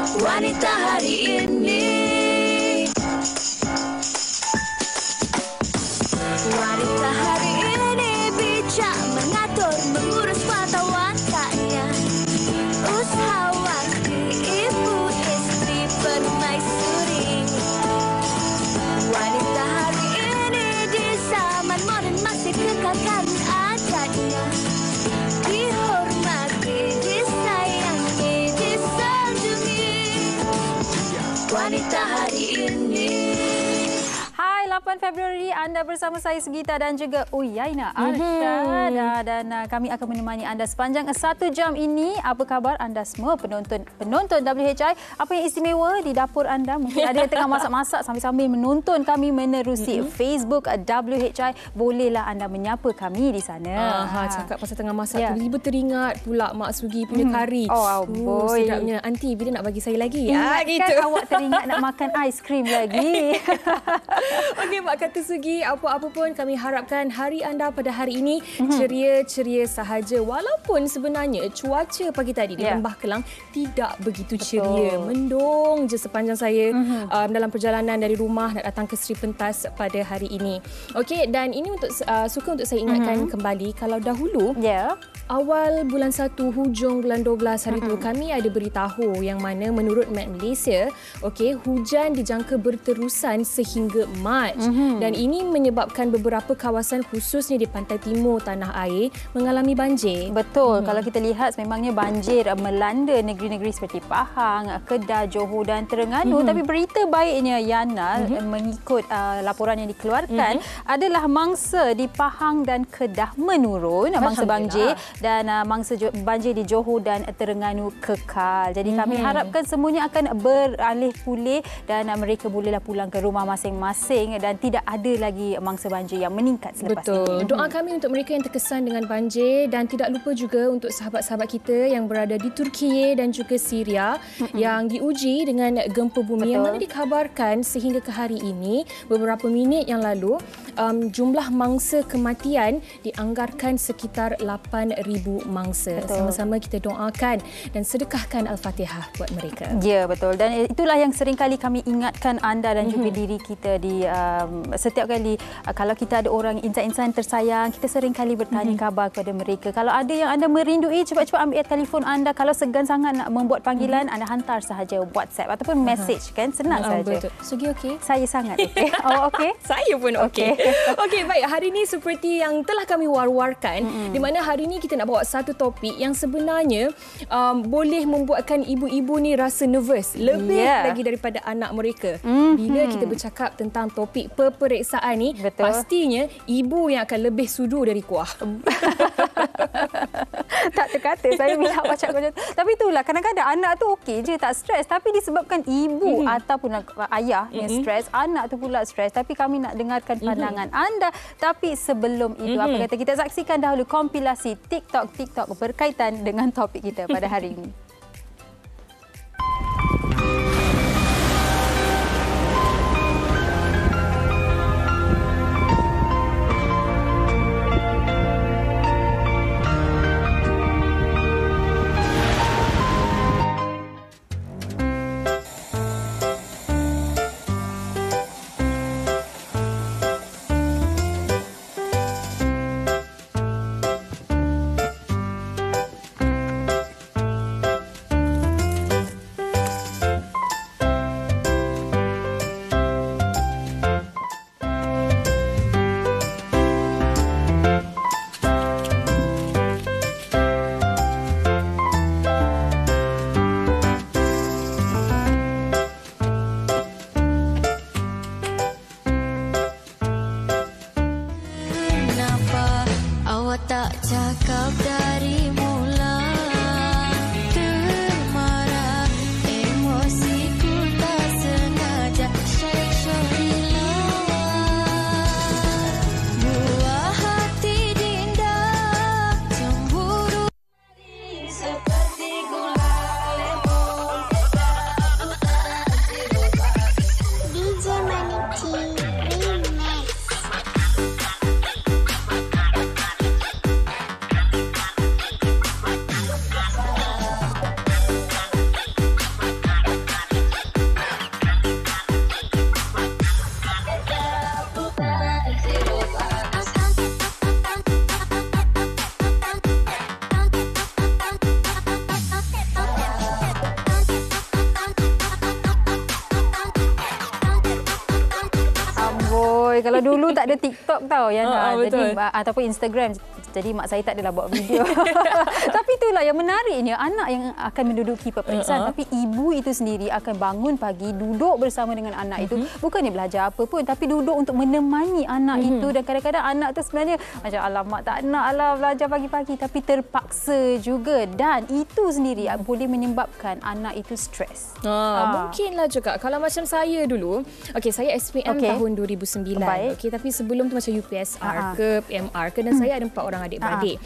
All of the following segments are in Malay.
Wanita hari ini. Wanita hari ini bijak mengatur, mengurus mata wantanya. Usahawati, ibu, istri, permaisuri. Wanita hari ini di zaman modern masih kekalkan adatnya. Dihormati, disayangi, disanjungi. Wanita hari ini. Hai, 8 Februari anda bersama saya Sugita dan juga Uyaina Arsyad. Dan kami akan menemani anda sepanjang 1 jam ini. Apa khabar anda semua penonton WHI? Apa yang istimewa di dapur anda? Mungkin ada yang tengah masak-masak sambil-sambil menonton kami menerusi Facebook WHI. Bolehlah anda menyapa kami di sana. Cakap pasal tengah masak, tiba-tiba teringat pula Mak Sugi punya kari. Boy. Sedapnya. Aunty, bila nak bagi saya lagi? Ingatkan awak teringat nak makan aiskrim lagi. Okey, Mak kata Sugi, apa-apa pun kami harapkan hari anda pada hari ini ceria-ceria sahaja. Walaupun sebenarnya cuaca pagi tadi di Lembah Kelang tidak begitu ceria. Mendung je sepanjang saya dalam perjalanan dari rumah nak datang ke Seri Pentas pada hari ini. Okey, dan ini untuk suka untuk saya ingatkan kembali kalau dahulu awal bulan 1 hujung bulan 12 hari itu kami ada beritahu yang mana menurut Met Malaysia, okey, hujan dijangka berterusan sehingga Mac. Dan ini menyebabkan beberapa kawasan khususnya di pantai timur tanah air mengalami banjir. Betul. Kalau kita lihat memangnya banjir melanda negeri-negeri seperti Pahang, Kedah, Johor dan Terengganu. Tapi berita baiknya Yana mengikut laporan yang dikeluarkan adalah mangsa di Pahang dan Kedah menurun, mangsa banjir, dan mangsa banjir di Johor dan Terengganu kekal. Jadi kami harapkan semuanya akan beralih pulih dan mereka bolehlah pulang ke rumah masing-masing dan tidak ada lagi mangsa banjir yang meningkat selepas ini. Doa kami untuk mereka yang terkesan dengan banjir dan tidak lupa juga untuk sahabat-sahabat kita yang berada di Turkiye dan juga Syria yang diuji dengan gempa bumi yang mana dikabarkan sehingga ke hari ini beberapa minit yang lalu jumlah mangsa kematian dianggarkan sekitar 8,000 mangsa. Sama-sama kita doakan dan sedekahkan Al-Fatihah buat mereka. Ya, betul. Dan itulah yang sering kali kami ingatkan anda dan juga diri kita di setiap kali kalau kita ada orang insan-insan tersayang, kita sering kali bertanya khabar kepada mereka. Kalau ada yang anda merindui, cepat-cepat ambil telefon anda. Kalau segan sangat nak membuat panggilan, anda hantar sahaja WhatsApp ataupun message, kan? Senang saja. Sugi okey? Saya sangat okey. Oh, okey? Saya pun okey. Okey, baik. Hari ini seperti yang telah kami war-warkan, di mana hari ini kita nak bawa satu topik yang sebenarnya boleh membuatkan ibu-ibu ni rasa nervous. Lebih lagi daripada anak mereka. Bila kita bercakap tentang topik peperiksaan ni, pastinya ibu yang akan lebih sudu dari kuah. Tak terkata saya bila baca macam tu. Tapi itulah, kadang-kadang anak tu okey je, tak stres. Tapi disebabkan ibu ataupun ayah yang stres, anak tu pula stres. Tapi kami nak dengarkan pandangan anda. Tapi sebelum itu, apa kata kita saksikan dahulu kompilasi TikTok berkaitan dengan topik kita pada hari ini. Kalau dulu tak ada TikTok tau Yana. Betul. Jadi ataupun Instagram. Jadi mak saya tak adalah buat video. Tapi itulah yang menariknya, anak yang akan menduduki peperiksaan, tapi ibu itu sendiri akan bangun pagi, duduk bersama dengan anak itu, bukannya belajar apa pun, tapi duduk untuk menemani anak itu. Dan kadang-kadang anak tu sebenarnya macam alamak tak naklah belajar pagi-pagi, tapi terpaksa juga, dan itu sendiri boleh menyebabkan anak itu stres. Mungkinlah juga kalau macam saya dulu. Okey, saya SPM tahun 2009. Okey, tapi sebelum tu macam UPSR ke PMR ke, dan saya ada 4 orang adik-beradik.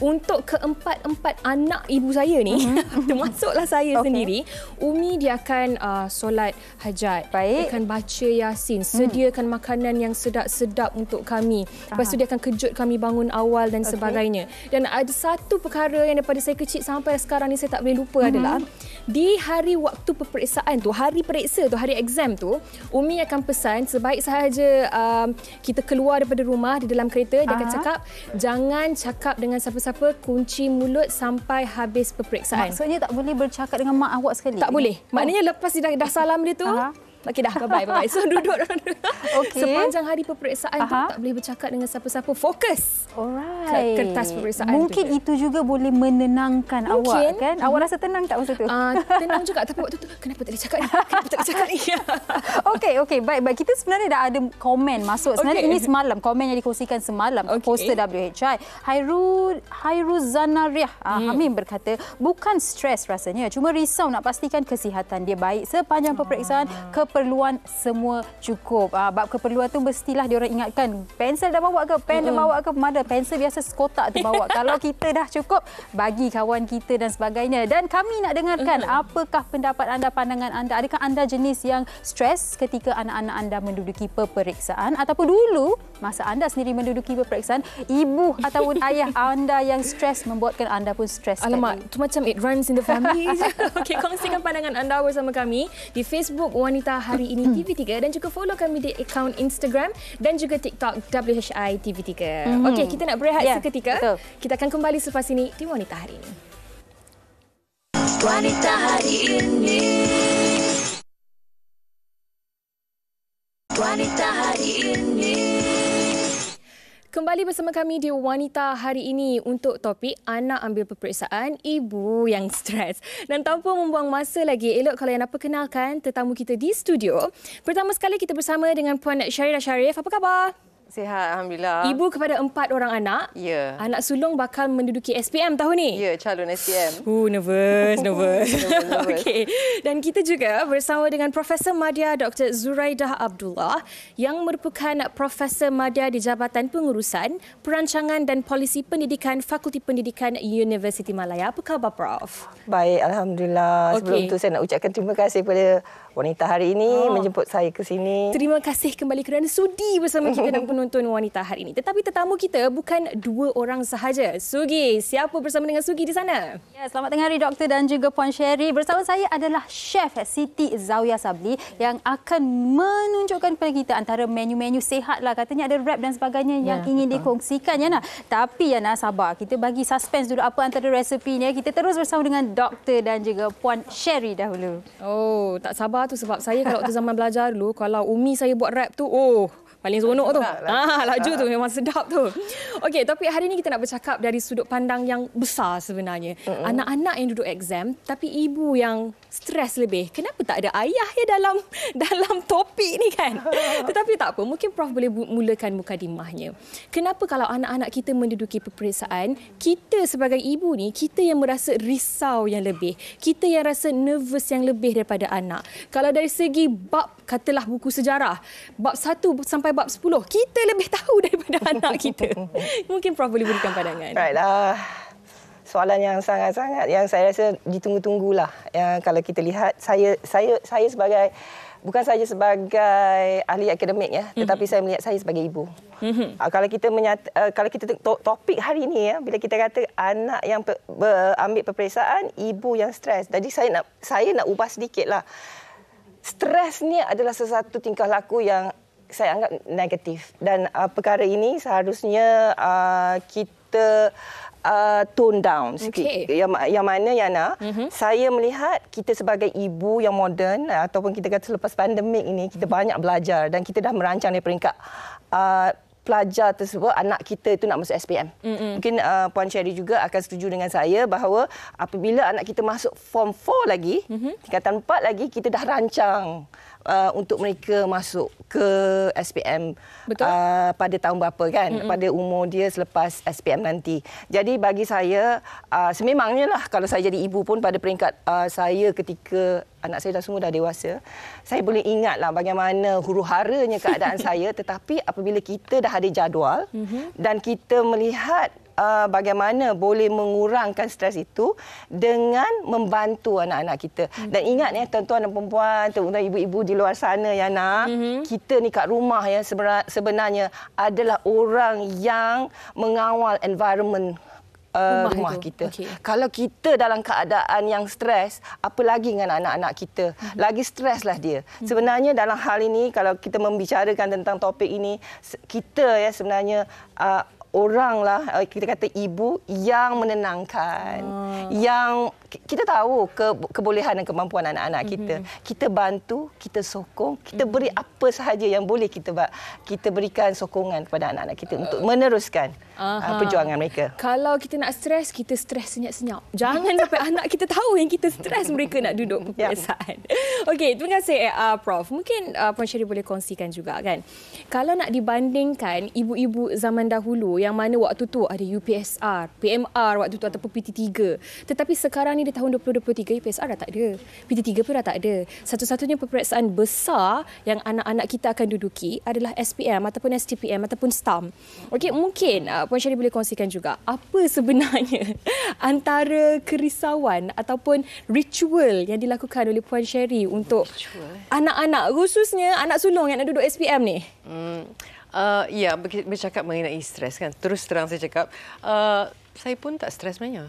Untuk keempat-empat anak ibu saya ni, termasuklah saya sendiri, Umi dia akan solat hajat, akan baca Yasin, sediakan makanan yang sedap-sedap untuk kami. Lepas tu dia akan kejut kami bangun awal dan sebagainya. Dan ada satu perkara yang daripada saya kecil sampai sekarang ni saya tak boleh lupa adalah di hari waktu peperiksaan tu, hari periksa tu, hari exam tu, Umi akan pesan sebaik sahaja kita keluar daripada rumah di dalam kereta, dia akan cakap jangan cakap dengan siapa-siapa, kunci mulut sampai habis peperiksaan. Maksudnya tak boleh bercakap dengan mak awak sekali? Tak boleh. Maknanya lepas dia dah salam dia tu, okey dah, bye-bye. So duduk sepanjang hari peperiksaan tu tak boleh bercakap dengan siapa-siapa. Fokus ke kertas peperiksaan. Mungkin itu juga boleh menenangkan awak kan? Awak rasa tenang tak masa tu? Tenang juga. Tapi waktu tu kenapa tak dicakap ni? Kenapa tak dicakap ni? Okey. Baik. Kita sebenarnya dah ada komen masuk. Sebenarnya ini semalam. Komen yang dikongsikan semalam. Poster WHI. Hairuzanariah Hamim berkata, bukan stres rasanya. Cuma risau nak pastikan kesihatan dia baik sepanjang peperiksaan. Keperluan semua cukup. Bab keperluan tu mestilah diorang ingatkan. Pensel dah bawa ke? Pen dah bawa ke? Mana pensel biasa sekotak tu bawa. Kalau kita dah cukup, bagi kawan kita dan sebagainya. Dan kami nak dengarkan apakah pendapat anda, pandangan anda. Adakah anda jenis yang stres ketika anak-anak anda menduduki peperiksaan? Ataupun dulu, masa anda sendiri menduduki peperiksaan, ibu ataupun ayah anda yang stres membuatkan anda pun stres. Alamak, tu macam it runs in the family. Okey, kongsikan pandangan anda bersama kami di Facebook Wanita Hari Ini TV3 dan juga follow kami di akaun Instagram dan juga TikTok WHI TV3. Okey, kita nak berehat seketika. Betul. Kita akan kembali selepas ini di Wanita Hari Ini. Wanita Hari Ini. Wanita Hari Ini. Kembali bersama kami di Wanita Hari Ini untuk topik anak ambil peperiksaan, ibu yang stres. Dan tanpa membuang masa lagi, elok kalau yang nak perkenalkan tetamu kita di studio. Pertama sekali kita bersama dengan Puan Syarirah Sharif. Apa khabar? Sihat, Alhamdulillah. Ibu kepada 4 orang anak. Ya. Anak sulung bakal menduduki SPM tahun ni. Ya, calon SPM. Nervous. Okey. Dan kita juga bersama dengan Profesor Madya Dr. Zuraidah Abdullah yang merupakan Profesor Madya di Jabatan Pengurusan, Perancangan dan Polisi Pendidikan Fakulti Pendidikan Universiti Malaya. Apa khabar, Prof? Baik, Alhamdulillah. Sebelum tu saya nak ucapkan terima kasih kepada Wanita Hari Ini menjemput saya ke sini. Terima kasih kembali kerana sudi bersama kita dan penonton Wanita Hari Ini. Tetapi tetamu kita bukan 2 orang sahaja. Sugi, siapa bersama dengan Sugi di sana? Ya, selamat tengah hari Doktor dan juga Puan Sherry. Bersama saya adalah Chef Siti Zawia Sabli yang akan menunjukkan kepada kita antara menu-menu sihat lah. Katanya ada wrap dan sebagainya yang ingin dikongsikan, Yana. Tapi Yana, sabar. Kita bagi suspense dulu apa antara resepinya. Kita terus bersama dengan Doktor dan juga Puan Sherry dahulu. Oh, tak sabar tu sebab saya kalau waktu zaman belajar dulu, kalau Umi saya buat rap tu, paling seronok tu. Laju tu memang sedap tu. Okey, tapi hari ni kita nak bercakap dari sudut pandang yang besar sebenarnya. Anak-anak yang duduk exam tapi ibu yang stres lebih. Kenapa tak ada ayah ya dalam topik ni kan? Tetapi tak apa, mungkin Prof boleh mulakan mukadimahnya. Kenapa kalau anak-anak kita menduduki peperiksaan, kita sebagai ibu ni, kita yang merasa risau yang lebih. Kita yang rasa nervous yang lebih daripada anak. Kalau dari segi bab, katalah buku sejarah, bab 1 sampai bab 10, kita lebih tahu daripada anak kita. Mungkin Prof boleh berikan pandangan. Baiklah. Soalan yang sangat-sangat yang saya rasa ditunggu-tunggulah. Yang kalau kita lihat, saya sebagai bukan saja sebagai ahli akademik ya, tetapi saya melihat saya sebagai ibu. Kalau kita topik hari ini ya, bila kita kata anak yang ambil peperiksaan, ibu yang stres. Jadi saya nak ubah sedikitlah. Stres ni adalah sesuatu tingkah laku yang saya anggap negatif, dan perkara ini seharusnya kita tone down sikit. Okay. Yang mana Yana, saya melihat kita sebagai ibu yang moden ataupun kita kata selepas pandemik ini kita banyak belajar dan kita dah merancang dari peringkat pelajar tersebut, anak kita itu nak masuk SPM. Mungkin Puan Sherry juga akan setuju dengan saya bahawa apabila anak kita masuk Form 4 lagi, tingkatan 4 lagi, kita dah rancang untuk mereka masuk ke SPM pada tahun berapa kan, pada umur dia selepas SPM nanti. Jadi bagi saya, sememangnya lah kalau saya jadi ibu pun pada peringkat saya ketika anak saya dah semua dah dewasa, saya boleh ingatlah bagaimana huru-haranya keadaan saya, tetapi apabila kita dah ada jadual dan kita melihat bagaimana boleh mengurangkan stres itu dengan membantu anak-anak kita. Dan ingat ya tuan-tuan dan perempuan, terutama ibu-ibu di luar sana Yana, kita ni kat rumah ya sebenarnya adalah orang yang mengawal environment rumah kita. Kalau kita dalam keadaan yang stres, apa lagi dengan anak-anak kita? Lagi streslah dia. Sebenarnya dalam hal ini, kalau kita membicarakan tentang topik ini, kita ya sebenarnya oranglah, kita kata ibu yang menenangkan, yang kita tahu kebolehan dan kemampuan anak-anak kita. Kita bantu, kita sokong, kita beri apa sahaja yang boleh kita berikan sokongan kepada anak-anak kita untuk meneruskan perjuangan mereka. Kalau kita nak stres, kita stres senyap-senyap. Jangan sampai anak kita tahu yang kita stres, mereka nak duduk berkebiasaan. Okey, terima kasih Prof. Mungkin Puan Sherry boleh kongsikan juga kan. Kalau nak dibandingkan ibu-ibu zaman dahulu yang mana waktu tu ada UPSR, PMR waktu tu ataupun PT3. Tetapi sekarang ni di tahun 2023 UPSR dah tak ada. PT3 pun dah tak ada. Satu-satunya peperiksaan besar yang anak-anak kita akan duduki adalah SPM ataupun STPM ataupun STAM. Okey, mungkin Puan Sherry boleh kongsikan juga apa sebenarnya antara kerisauan ataupun ritual yang dilakukan oleh Puan Sherry untuk anak-anak, khususnya anak sulung yang nak duduk SPM ni. Ya, bercakap mengenai stres kan. Terus terang saya cakap, saya pun tak stres sebenarnya.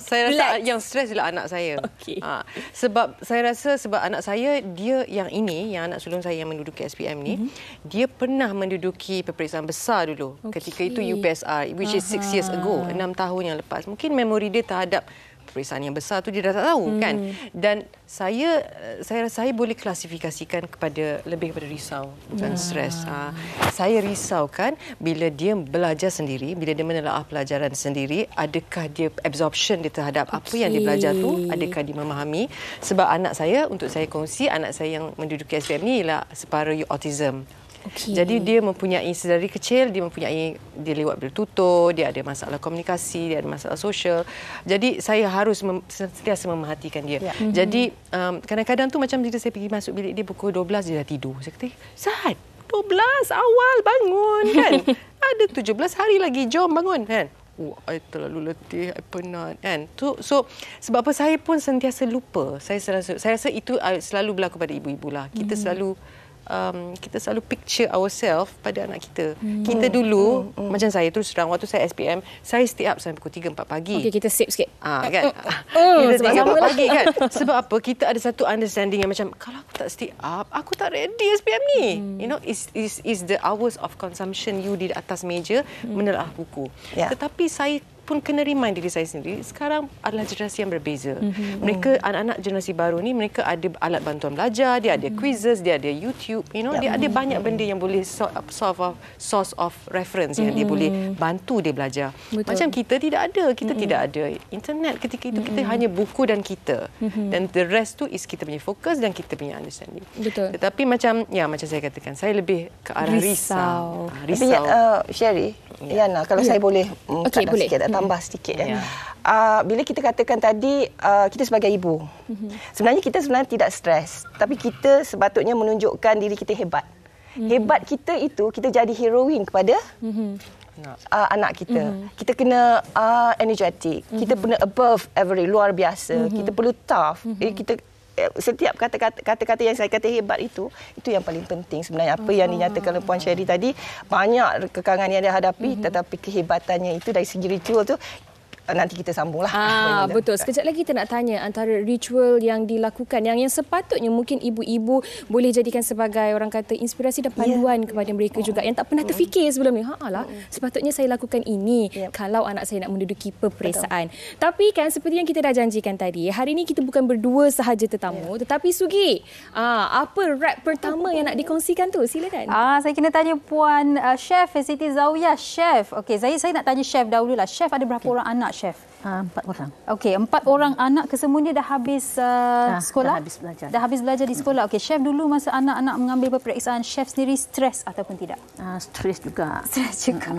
Saya rasa yang stres ialah anak saya. Sebab saya rasa anak saya, dia yang anak sulung saya yang menduduki SPM ni, dia pernah menduduki peperiksaan besar dulu. Ketika itu UPSR, which is 6 years ago, 6 tahun yang lepas. Mungkin memori dia terhadap peperiksaan yang besar tu dia dah tak tahu kan. Dan saya boleh klasifikasikan lebih kepada risau, bukan stres. Saya risaukan bila dia belajar sendiri, bila dia menelaah pelajaran sendiri, adakah dia absorption dia terhadap apa yang dia belajar tu, adakah dia memahami. Sebab anak saya, untuk saya kongsi, anak saya yang menduduki SPM ni ialah separa autism. Jadi dia mempunyai, sedari kecil dia lewat bertutur, dia ada masalah komunikasi, dia ada masalah sosial. Jadi saya harus sentiasa memerhatikan dia. Jadi kadang-kadang tu macam bila saya pergi masuk bilik dia pukul 12 dia dah tidur. Saya kata, "Zat, 12 awal bangun kan. Ada 17 hari lagi, jom bangun kan." I terlalu letih, I penat kan. So sebab apa saya pun sentiasa lupa. Saya rasa itu selalu berlaku pada ibu-ibu lah. Kita selalu picture ourselves pada anak kita. Kita dulu, macam saya terus terang, waktu saya SPM, saya stay up sampai pukul 3-4 pagi. Okey, kita sip sikit. Kan? Kita 3-4 pagi kan. Sebab apa? Kita ada satu understanding yang macam, kalau aku tak stay up, aku tak ready SPM ni. You know, is the hours of consumption you di atas meja menelaah buku. Tetapi saya pun kena remind diri saya sendiri, sekarang adalah generasi yang berbeza. Mereka, anak-anak generasi baru ni, mereka ada alat bantuan belajar, dia ada quizzes, dia ada YouTube, dia ada banyak benda yang boleh source of reference yang dia boleh bantu dia belajar. Macam kita tidak ada. Kita tidak ada internet ketika itu. Kita hanya buku dan kita. Dan the rest tu is kita punya fokus dan kita punya understanding. Tetapi macam saya katakan, saya lebih ke arah risau. Sherry, Yana, kalau saya boleh tambah sedikit. Bila kita katakan tadi, kita sebagai ibu, sebenarnya kita tidak stres, tapi kita sepatutnya menunjukkan diri kita hebat. Hebat kita itu, kita jadi heroin kepada anak kita. Kita kena energetic, kita kena above average, luar biasa. Kita perlu tough. Setiap kata-kata yang saya kata hebat itu yang paling penting sebenarnya. Apa yang dinyatakan oleh Puan Sherry tadi, banyak kekangan yang dia hadapi, tetapi kehebatannya itu dari segi ritual tu nanti kita sambunglah. Betul. Sekejap lagi kita nak tanya antara ritual yang dilakukan yang sepatutnya mungkin ibu-ibu boleh jadikan sebagai orang kata inspirasi dan panduan kepada mereka juga yang tak pernah terfikir sebelum ni. Sepatutnya saya lakukan ini kalau anak saya nak menduduki peperiksaan. Tapi kan seperti yang kita dah janjikan tadi, hari ini kita bukan berdua sahaja tetamu, tetapi Sugi, apa rap pertama yang nak dikongsikan tu? Silakan. Saya kena tanya Puan Chef Siti Zawiyah. Chef, okey, saya nak tanya Chef dahululah. Chef ada berapa orang anak, Chef? 4 orang. Okey, 4 orang anak kesemuanya dah habis sekolah? Dah habis belajar. Dah habis belajar di sekolah. Okey, Chef dulu masa anak-anak mengambil peperiksaan, Chef sendiri stres ataupun tidak? Stres juga. Stres juga.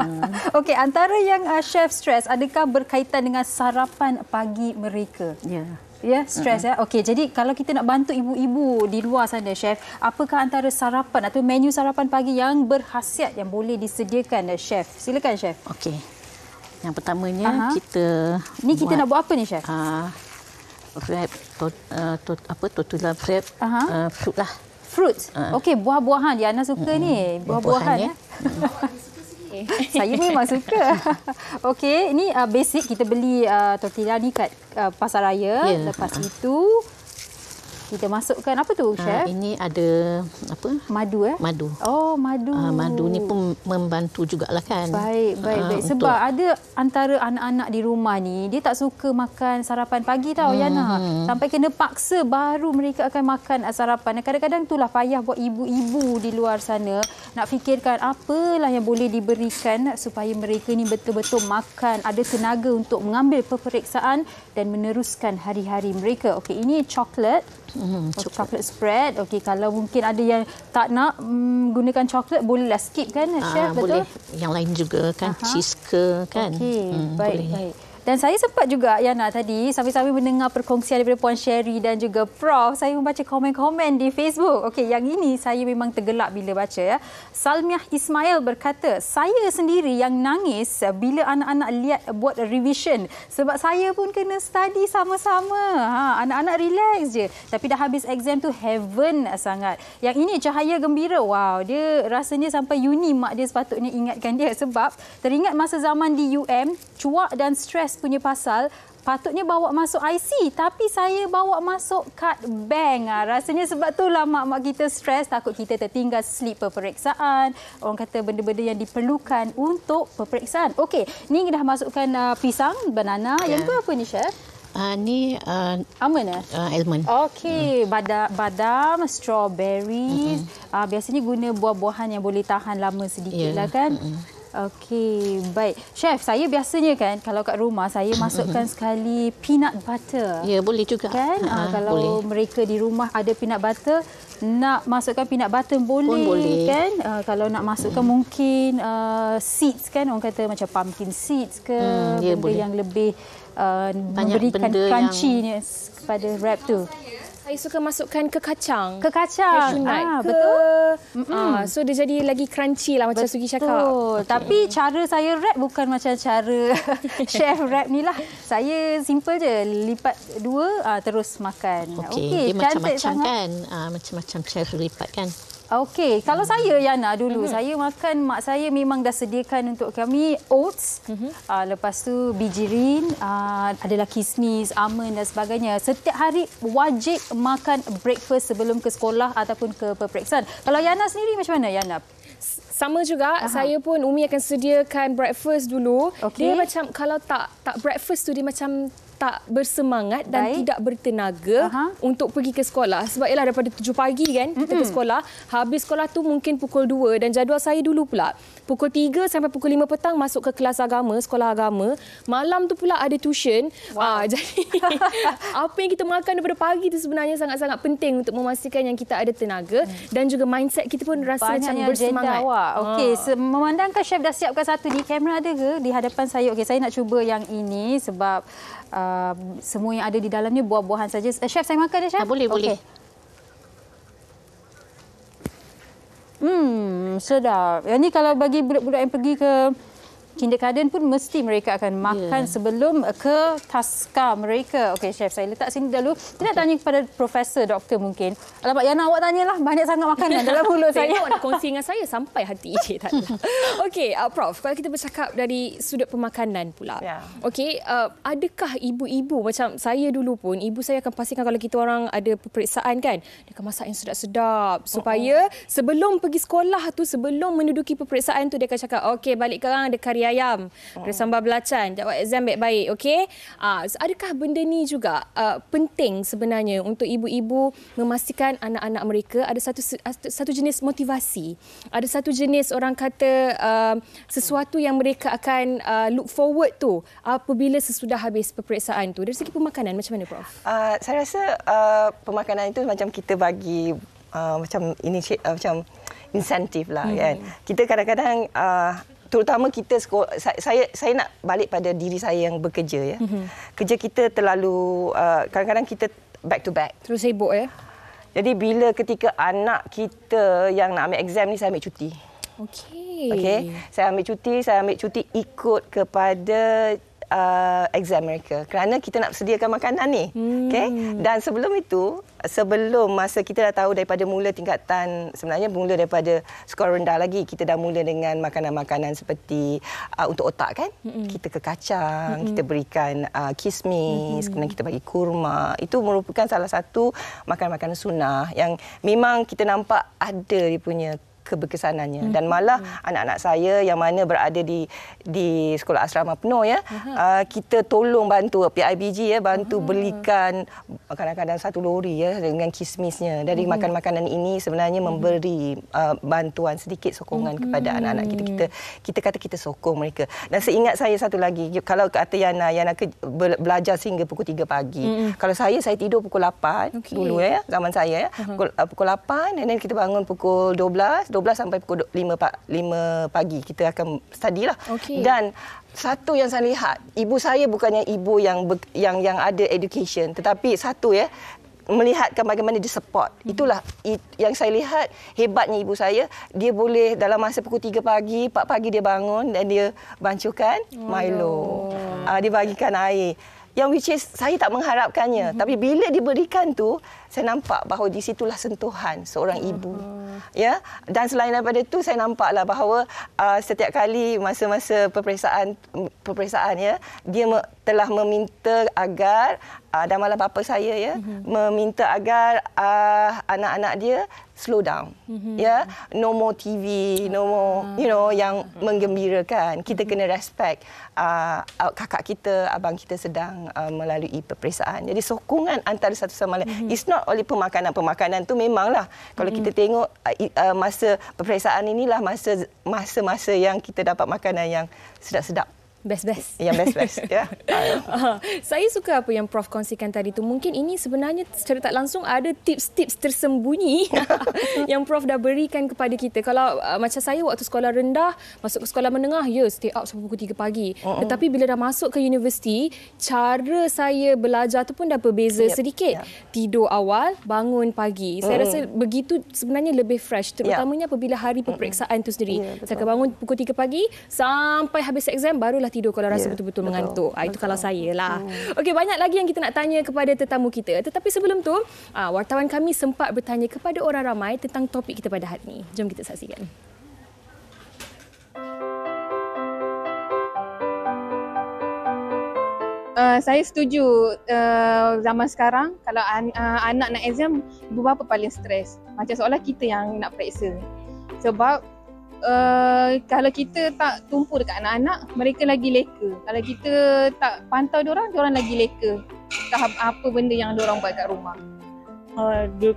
Okey, antara yang Chef stres, adakah berkaitan dengan sarapan pagi mereka? Ya. Ya, stres ya. Okey, jadi kalau kita nak bantu ibu-ibu di luar sana, Chef, apakah antara sarapan atau menu sarapan pagi yang berkhasiat yang boleh disediakan, Chef? Silakan, Chef. Okey. Yang pertamanya kita nak buat apa ni, Chef? Wrap tortilla wrap fruit lah. Fruit. Okey, buah-buahan. Diana suka ni, buah-buahan ya. Saya memang suka. Okey, ini basic kita beli tortilla ni kat pasar raya. Lepas itu kita masukkan apa tu, Chef? Ini ada apa? Madu Madu. Oh, madu. Madu ni pun membantu jugalah kan. Baik. Sebab ada antara anak-anak di rumah ni, dia tak suka makan sarapan pagi tau, Yana. Sampai kena paksa baru mereka akan makan sarapan. Kadang-kadang itulah payah buat ibu-ibu di luar sana nak fikirkan apalah yang boleh diberikan supaya mereka ni betul-betul makan, ada tenaga untuk mengambil peperiksaan dan meneruskan hari-hari mereka. Okey, ini coklat. Coklat spread. Okey, kalau mungkin ada yang tak nak gunakan coklat, bolehlah skip kan, Chef? Betul? Boleh. Yang lain juga kan, cheese ke kan. Okey, baik. Dan saya sempat juga, Yana, tadi sambil-sambil mendengar perkongsian daripada Puan Sherry dan juga Prof, saya membaca komen-komen di Facebook. Okey, yang ini saya memang tergelak bila baca ya. Salmiah Ismail berkata, saya sendiri yang nangis bila anak-anak lihat buat revision sebab saya pun kena study sama-sama. Anak-anak relax je. Tapi dah habis exam tu heaven sangat. Yang ini Cahaya Gembira. Wow, dia rasanya sampai uni mak dia sepatutnya ingatkan dia sebab teringat masa zaman di UM, cuak dan stres punya pasal patutnya bawa masuk IC tapi saya bawa masuk kad bank. Rasanya sebab itulah mak-mak kita stres, takut kita tertinggal slip peperiksaan. Orang kata benda-benda yang diperlukan untuk peperiksaan. Okey, ni dah masukkan pisang, banana. Yang tu apa ni, Chef? Ni almond almond. Okey, badam, strawberry. Biasanya guna buah-buahan yang boleh tahan lama sedikit lah kan. Okey, baik. Chef, saya biasanya kan kalau kat rumah saya masukkan sekali peanut butter. Ya, boleh juga. Kan? Kalau mereka di rumah ada peanut butter, nak masukkan peanut butter boleh. Kan? Kalau nak masukkan mungkin seeds kan, orang kata macam pumpkin seeds ke, benda yang lebih memberikan crunchy-nya kepada wrap tu. Saya suka masukkan ke kacang. Cashew nut. Betul. So dia jadi lagi crunchy lah macam Sugi cakap. Okay. Tapi cara saya wrap bukan macam cara chef wrap ni lah. Saya simple je. Lipat 2 terus makan. Okey. Dia macam-macam kan. Macam-macam chef lipat kan. Okey, kalau saya Yana dulu, saya makan, mak saya memang dah sediakan untuk kami oats, lepas tu bijirin, adalah kismis, almond dan sebagainya. Setiap hari wajib makan breakfast sebelum ke sekolah ataupun ke peperiksaan. Kalau Yana sendiri macam mana, Yana? Sama juga, saya pun Umi akan sediakan breakfast dulu. Dia macam kalau tak breakfast tu dia macam tak bersemangat dan tidak bertenaga untuk pergi ke sekolah. Sebab ialah daripada 7 pagi kan kita ke sekolah. Habis sekolah tu mungkin pukul 2 dan jadual saya dulu pula pukul 3 sampai pukul 5 petang masuk ke kelas agama, sekolah agama. Malam tu pula ada tuition. Jadi apa yang kita makan daripada pagi tu sebenarnya sangat-sangat penting untuk memastikan yang kita ada tenaga dan juga mindset kita pun rasa macam bersemangat. Okey, memandangkan chef dah siapkan satu ni, kamera ada ke di hadapan saya? Okey, saya nak cuba yang ini sebab semua yang ada di dalamnya buah-buahan saja. Chef, saya makan ya, Chef? Boleh. Sedap. Yang ni kalau bagi budak-budak yang pergi ke kindergarten pun mesti mereka akan makan sebelum ke taska mereka. Okey, Chef, saya letak sini dulu. Saya nak tanya kepada Profesor Doktor mungkin. Alamak, Yana, awak tanyalah. Banyak sangat makanan dalam mulut saya. Awak nak kongsi dengan saya sampai hati. Okey, Prof, kalau kita bercakap dari sudut pemakanan pula. Okey, adakah ibu-ibu macam saya dulu pun, ibu saya akan pastikan kalau kita orang ada peperiksaan kan, dia akan masak yang sedap-sedap supaya sebelum pergi sekolah tu, sebelum menduduki peperiksaan tu, dia akan cakap, okey, balik sekarang ada kari ayam, ada sambal belacan, jawab exam baik-baik, okey? Adakah benda ni juga penting sebenarnya untuk ibu-ibu memastikan anak-anak mereka ada satu jenis motivasi, ada satu jenis orang kata sesuatu yang mereka akan look forward tu apabila sesudah habis peperiksaan tu. Dari segi pemakanan macam mana, Prof? Saya rasa pemakanan itu macam kita bagi macam insentif lah kan. Kita kadang-kadang terutama kita saya nak balik pada diri saya yang bekerja ya. Kerja kita terlalu kadang-kadang kita back to back. Terus sibuk ya. Jadi bila ketika anak kita yang nak ambil exam ni, saya ambil cuti. Okey. Saya ambil cuti ikut kepada exam mereka kerana kita nak sediakan makanan ni. Okey. Dan sebelum itu, sebelum masa kita dah tahu daripada mula tingkatan, sebenarnya mula daripada skor rendah lagi, kita dah mula dengan makanan-makanan seperti untuk otak kan. Kita ke kacang, kita berikan kismis, kemudian kita bagi kurma. Itu merupakan salah satu makanan-makanan sunnah yang memang kita nampak ada dia punya keberkesanannya. Dan malah anak-anak saya yang mana berada di sekolah asrama penuh ya, kita tolong bantu PIBG ya, bantu belikan kadang-kadang 1 lori ya dengan kismisnya. Dari makan-makanan ini sebenarnya memberi bantuan sedikit sokongan kepada anak-anak kita. Kita kata kita sokong mereka. Dan seingat saya satu lagi, kalau kata Yana belajar sehingga pukul 3 pagi. Kalau saya tidur pukul 8 dulu ya, zaman saya ya. Pukul 8 dan kita bangun pukul 12 sampai pukul 5 pagi kita akan study lah. Dan satu yang saya lihat, ibu saya bukannya ibu yang ada education, tetapi satu ya, melihatkan bagaimana dia support. Itulah yang saya lihat hebatnya ibu saya. Dia boleh dalam masa pukul 3 pagi, 4 pagi dia bangun dan dia bancuhkan Milo. Dia bagikan air. Yang which is saya tak mengharapkannya. Tapi bila diberikan tu, saya nampak bahawa di situlah sentuhan seorang ibu. Ya, dan selain daripada itu saya nampaklah bahawa setiap kali masa-masa peperiksaan ya, dia telah meminta agar dan malah bapa saya ya meminta agar anak-anak dia slow down. Ya, no more TV, no more yang menggembirakan. Kita kena respect kakak kita, abang kita sedang melalui peperiksaan. Jadi sokongan antara satu sama lain. It's not only pemakanan tu memanglah kalau kita tengok masa peperiksaan inilah masa-masa yang kita dapat makanan yang sedap-sedap. Best-best. Yang best-best. Ya. Saya suka apa yang Prof kongsikan tadi tu. Mungkin ini sebenarnya secara tak langsung ada tips-tips tersembunyi yang Prof dah berikan kepada kita. Kalau macam saya waktu sekolah rendah, masuk ke sekolah menengah, stay up sampai pukul 3 pagi. Tetapi bila dah masuk ke universiti, cara saya belajar tu pun dah berbeza sedikit. Tidur awal, bangun pagi. Saya rasa begitu sebenarnya lebih fresh. Terutamanya apabila hari peperiksaan tu sendiri. Saya akan bangun pukul 3 pagi sampai habis exam, barulah tidur kalau rasa betul-betul mengantuk. Itu kalau saya lah. Okey, banyak lagi yang kita nak tanya kepada tetamu kita. Tetapi sebelum tu, wartawan kami sempat bertanya kepada orang ramai tentang topik kita pada hari ini. Jom kita saksikan. Saya setuju zaman sekarang kalau anak nak exam, ibu bapa paling stres. Macam seolah kita yang nak periksa. Sebab kalau kita tak tumpu dekat anak-anak, mereka lagi leka. Kalau kita tak pantau diorang lagi leka. Tahap apa benda yang diorang buat kat rumah.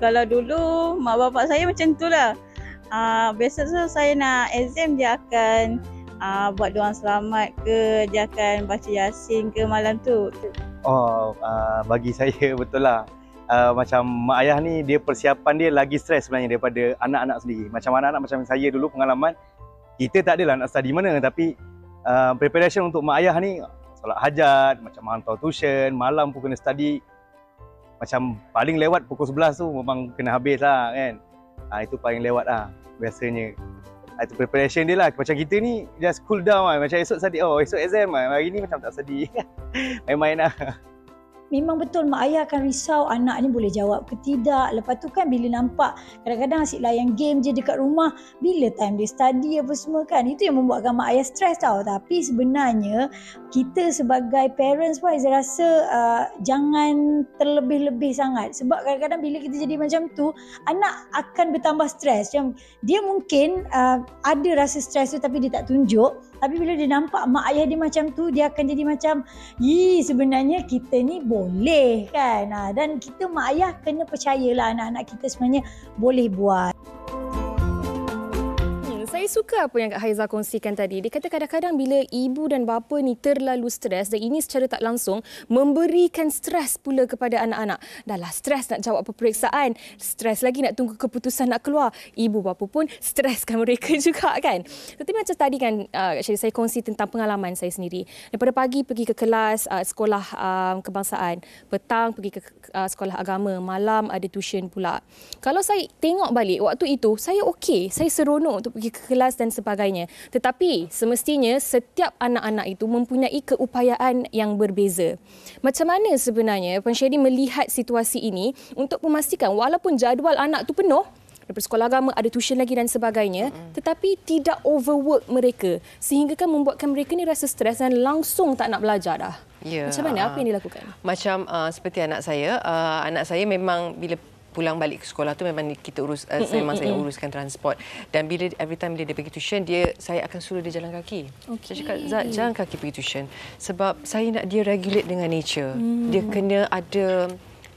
Kalau dulu mak bapak saya macam itulah. Biasa tu saya nak exam, dia akan buat doa selamat ke, dia akan baca Yasin ke malam tu. Bagi saya betul lah. Macam mak ayah ni, dia persiapan dia lagi stres sebenarnya daripada anak-anak sendiri. Macam anak-anak macam saya dulu pengalaman, kita tak adalah nak study mana, tapi preparation untuk mak ayah ni, solat hajat, macam hantar tuition, malam pun kena study. Macam paling lewat pukul 11 tu memang kena habis lah kan. Itu paling lewat lah biasanya. Itu preparation dia lah. Macam kita ni just cool down lah. Macam esok exam lah. Hari ni macam tak sedih. Main-main lah. Memang betul mak ayah akan risau anak ni boleh jawab ke tidak. Lepas tu kan bila nampak kadang-kadang asyik layan game je dekat rumah, bila time dia study apa semua kan. Itu yang membuatkan mak ayah stres tau. Tapi sebenarnya kita sebagai parents wise rasa jangan terlebih-lebih sangat. Sebab kadang-kadang bila kita jadi macam tu, anak akan bertambah stres. Macam dia mungkin ada rasa stres tu tapi dia tak tunjuk. Tapi bila dia nampak mak ayah dia macam tu, dia akan jadi macam, sebenarnya kita ni boleh kan. Dan kita mak ayah kena percayalah anak-anak kita sebenarnya boleh buat. Saya suka apa yang Kak Haiza kongsikan tadi. Dia kata kadang-kadang bila ibu dan bapa ni terlalu stres dan ini secara tak langsung memberikan stres pula kepada anak-anak. Dahlah stres nak jawab peperiksaan, stres lagi nak tunggu keputusan nak keluar. Ibu bapa pun streskan mereka juga kan. Tetapi macam tadi kan saya kongsi tentang pengalaman saya sendiri. Daripada pagi pergi ke kelas sekolah kebangsaan, petang pergi ke sekolah agama, malam ada tuition pula. Kalau saya tengok balik waktu itu, saya okey, saya seronok untuk pergi ke kelas dan sebagainya. Tetapi semestinya setiap anak-anak itu mempunyai keupayaan yang berbeza. Macam mana sebenarnya Puan Sherry melihat situasi ini untuk memastikan walaupun jadual anak tu penuh, daripada sekolah agama ada tuition lagi dan sebagainya, tetapi tidak overwork mereka sehingga kan membuatkan mereka ni rasa stres dan langsung tak nak belajar dah. Macam mana? Apa yang dilakukan? Macam seperti anak saya memang bila pulang balik ke sekolah tu memang kita saya uruskan transport, dan bila every time dia pergi tuition, saya akan suruh dia jalan kaki. Saya cakap, Zat, jalan kaki pergi tuition sebab saya nak dia regulate dengan nature. Dia kena ada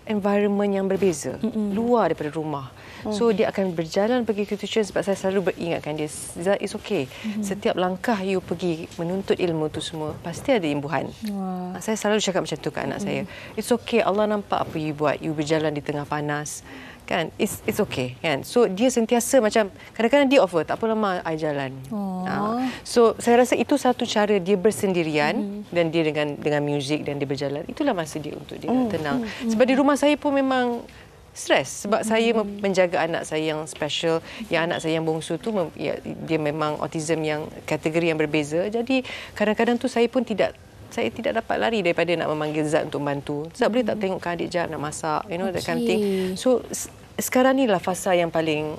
environment yang berbeza luar daripada rumah. So dia akan berjalan pergi ke tuition sebab saya selalu beringatkan dia, Zat, it's okay. Setiap langkah you pergi menuntut ilmu tu semua pasti ada imbuhan. Saya selalu cakap macam tu ke anak saya. It's okay, Allah nampak apa you buat. You berjalan di tengah panas. Kan? It's okay. Kan? So dia sentiasa macam, kadang-kadang dia offer, tak apa lama I jalan. So saya rasa itu satu cara dia bersendirian dan dia dengan muzik dan dia berjalan. Itulah masa dia untuk dia tenang. Sebab di rumah saya pun memang stres sebab saya menjaga anak saya yang special, yang anak saya yang bongsu tu dia memang autism yang kategori yang berbeza. Jadi kadang-kadang tu saya tidak dapat lari daripada nak memanggil Zat untuk bantu. Zat, boleh tak tengokkan adik Jad nak masak, that kind of thing. So sekarang ni lah fasa yang paling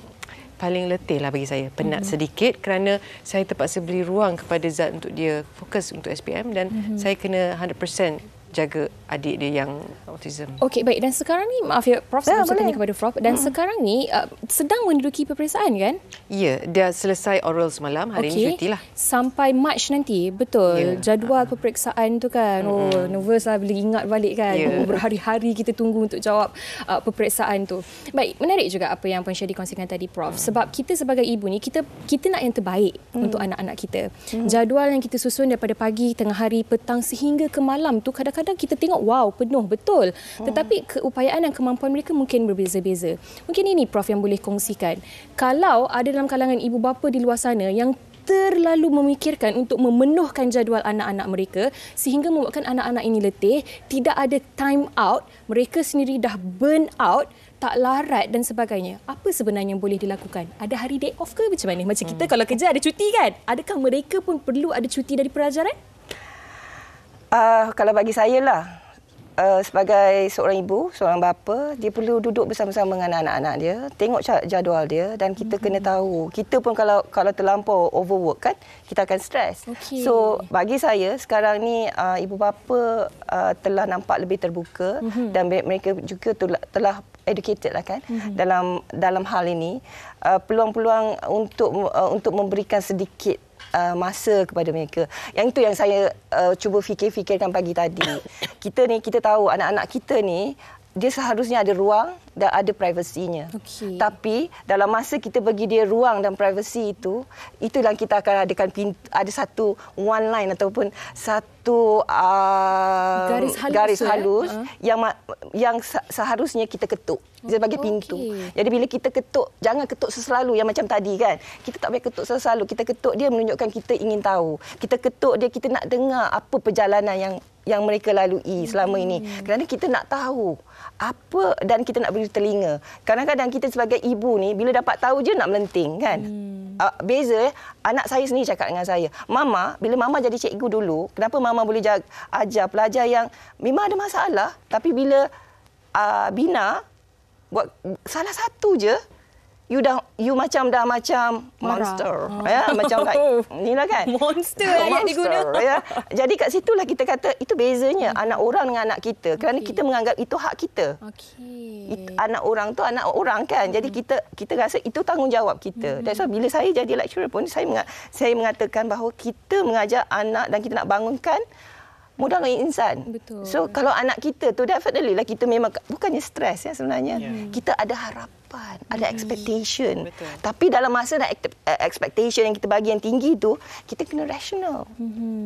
letih lah bagi saya. Penat sedikit kerana saya terpaksa beri ruang kepada Zat untuk dia fokus untuk SPM dan saya kena 100% jaga adik dia yang autism. Okey, baik. Dan sekarang ni, maaf ya Prof, saya tanya kepada Prof. Dan sekarang ni sedang menduduki peperiksaan kan? Ya, dia selesai oral semalam. Hari ini cuti lah. Sampai Mac nanti, betul. Jadual peperiksaan tu kan. Nervous lah bila ingat balik kan. Berhari-hari kita tunggu untuk jawab peperiksaan tu. Baik, menarik juga apa yang Puan Sherry kongsikan tadi Prof. Sebab kita sebagai ibu ni, kita nak yang terbaik untuk anak-anak kita. Jadual yang kita susun daripada pagi, tengah hari, petang sehingga ke malam tu kadang-kadang kita tengok wow penuh betul, tetapi keupayaan dan kemampuan mereka mungkin berbeza-beza. Mungkin ini Prof yang boleh kongsikan, kalau ada dalam kalangan ibu bapa di luar sana yang terlalu memikirkan untuk memenuhkan jadual anak-anak mereka sehingga membuatkan anak-anak ini letih, tidak ada time out, mereka sendiri dah burn out, tak larat dan sebagainya. Apa sebenarnya yang boleh dilakukan? Ada hari day off ke macam mana? Macam kita kalau kerja ada cuti kan? Adakah mereka pun perlu ada cuti dari pelajaran? Kalau bagi saya lah, sebagai seorang ibu, seorang bapa, dia perlu duduk bersama-sama dengan anak-anak dia, tengok jadual dia, dan kita kena tahu. Kita pun kalau terlampau overwork kan, kita akan stres. So bagi saya sekarang ni ibu bapa telah nampak lebih terbuka dan mereka juga telah educated lah kan dalam hal ini. Peluang-peluang untuk memberikan sedikit masa kepada mereka. Yang itu yang saya cuba fikirkan pagi tadi. Kita tahu anak-anak kita ni dia seharusnya ada ruang dan ada privasinya. Tapi dalam masa kita bagi dia ruang dan privasi itu, itulah kita akan adakan ada satu one line ataupun satu garis halus yang seharusnya kita ketuk. Dia bagi pintu. Jadi bila kita ketuk, jangan ketuk selalu yang macam tadi kan. Kita tak boleh ketuk selalu. Kita ketuk dia menunjukkan kita ingin tahu. Kita ketuk dia, kita nak dengar apa perjalanan yang yang mereka lalui selama ini. Kerana kita nak tahu apa dan kita nak beri telinga. Kadang-kadang kita sebagai ibu ni bila dapat tahu je nak melenting kan. Beza anak saya sendiri cakap dengan saya, "Mama, bila mama jadi cikgu dulu, kenapa mama boleh ajar pelajar yang memang ada masalah, tapi bila bina buat salah satu je, you macam monster. Ya, macam inilah kan. Monster ayat diguna. Ya. Jadi kat situlah kita kata itu bezanya anak orang dengan anak kita. Kerana kita menganggap itu hak kita. Anak orang tu anak orang kan. Jadi kita rasa itu tanggungjawab kita. That's why bila saya jadi lecturer pun saya mengatakan bahawa kita mengajar anak dan kita nak bangunkan modal insan. Betul. So kalau anak kita tu definitely lah kita memang bukannya stres ya sebenarnya. Kita ada harapan, ada expectation. Betul. Tapi dalam masa nak expectation yang kita bagi yang tinggi tu, kita kena rational.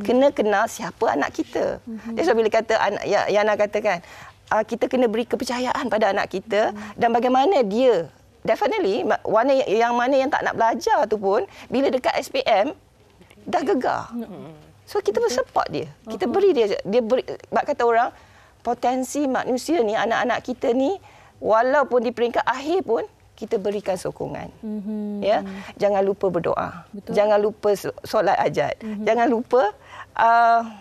Kena kenal siapa anak kita. That's why bila kata Yana katakan, kita kena beri kepercayaan pada anak kita dan bagaimana dia definitely mana yang tak nak belajar tu pun bila dekat SPM dah gegar. So kita support dia. Kita beri dia beri, bak kata orang, potensi manusia ni, anak-anak kita ni walaupun di peringkat akhir pun kita berikan sokongan. Ya, jangan lupa berdoa. Betul. Jangan lupa solat hajat. Jangan lupa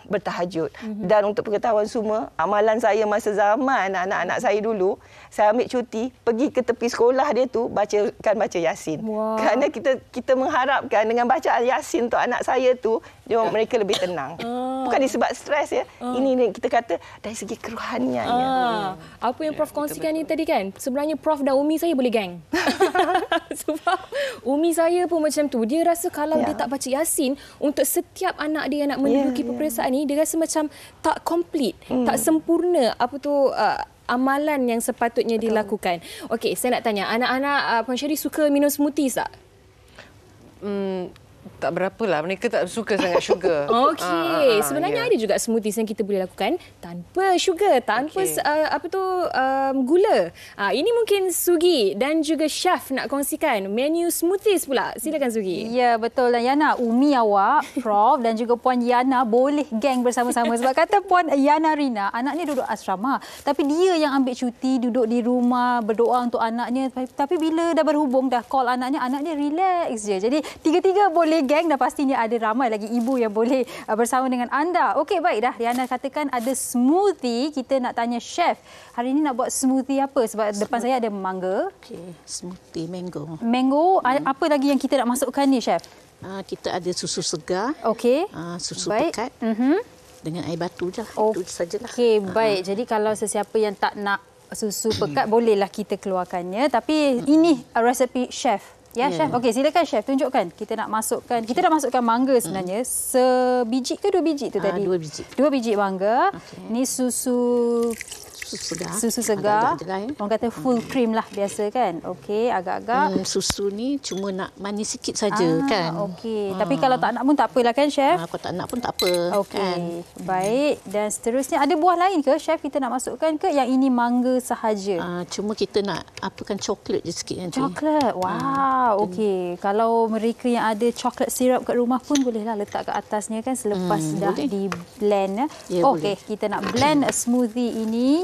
bertahajud. Dan untuk pengetahuan semua, amalan saya masa zaman anak-anak saya dulu, saya ambil cuti, pergi ke tepi sekolah dia tu baca Yasin. Wow. Kerana kita mengharapkan dengan bacaan Yasin untuk anak saya tu, mereka lebih tenang. Bukan disebab stres ya. Ini kita kata dari segi kerohaniannya. Apa yang Prof kongsikan ni tadi kan, sebenarnya Prof dan Umi saya boleh geng. Sebab Umi saya pun macam tu. Dia rasa kalau dia tak baca Yasin, untuk setiap anak dia yang nak menduduki peperiksaan ni, dia rasa macam tak complete, tak sempurna amalan yang sepatutnya dilakukan. Okey, saya nak tanya, anak-anak Puan Sherry suka minum smoothies tak? Tak berapalah, mereka tak suka sangat sugar. Okey, sebenarnya ada juga smoothies yang kita boleh lakukan tanpa sugar, tanpa gula. Ini mungkin Sugi dan juga Chef nak kongsikan menu smoothies pula. Silakan Sugi. Ya, betul lah Yana. Umi awak, Prof dan juga Puan Yana boleh geng bersama-sama. Sebab kata Puan Yana Rina, anaknya duduk asrama. Tapi dia yang ambil cuti, duduk di rumah, berdoa untuk anaknya. Tapi bila dah berhubung, dah call anaknya relax je. Jadi tiga-tiga boleh geng dan pastinya ada ramai lagi ibu yang boleh bersama dengan anda. Okey, baik dah. Riana katakan ada smoothie. Kita nak tanya Chef. Hari ini nak buat smoothie apa? Sebab depan saya ada mangga. Okey, smoothie mango. Mango. Apa lagi yang kita nak masukkan ni, Chef? Kita ada susu segar. Okey. Susu pekat. Dengan air batu je. Itu sajalah. Okey, baik. Jadi kalau sesiapa yang tak nak susu pekat, bolehlah kita keluarkannya. Tapi ini resepi Chef. Ya, Chef. Okey, silakan Chef tunjukkan. Kita nak masukkan, kita dah masukkan mangga sebenarnya. Sebiji ke 2 biji tu tadi? 2 biji. 2 biji mangga. Ini susu segar. Susu segar. Orang kata full cream lah biasa kan. Okey, agak-agak. Susu ni cuma nak manis sikit saja kan. Okey. Tapi kalau tak nak pun tak apalah kan Chef? Kalau tak nak pun tak apa. Okey. Kan? Baik. Dan seterusnya ada buah lain ke Chef kita nak masukkan ke? Yang ini mangga sahaja. Cuma kita nak apakan coklat je sikit nanti. Coklat. Wow. Okey. Kalau mereka yang ada coklat sirup kat rumah pun bolehlah letak kat atasnya kan selepas dah di blend. Okey, kita nak blend smoothie ini.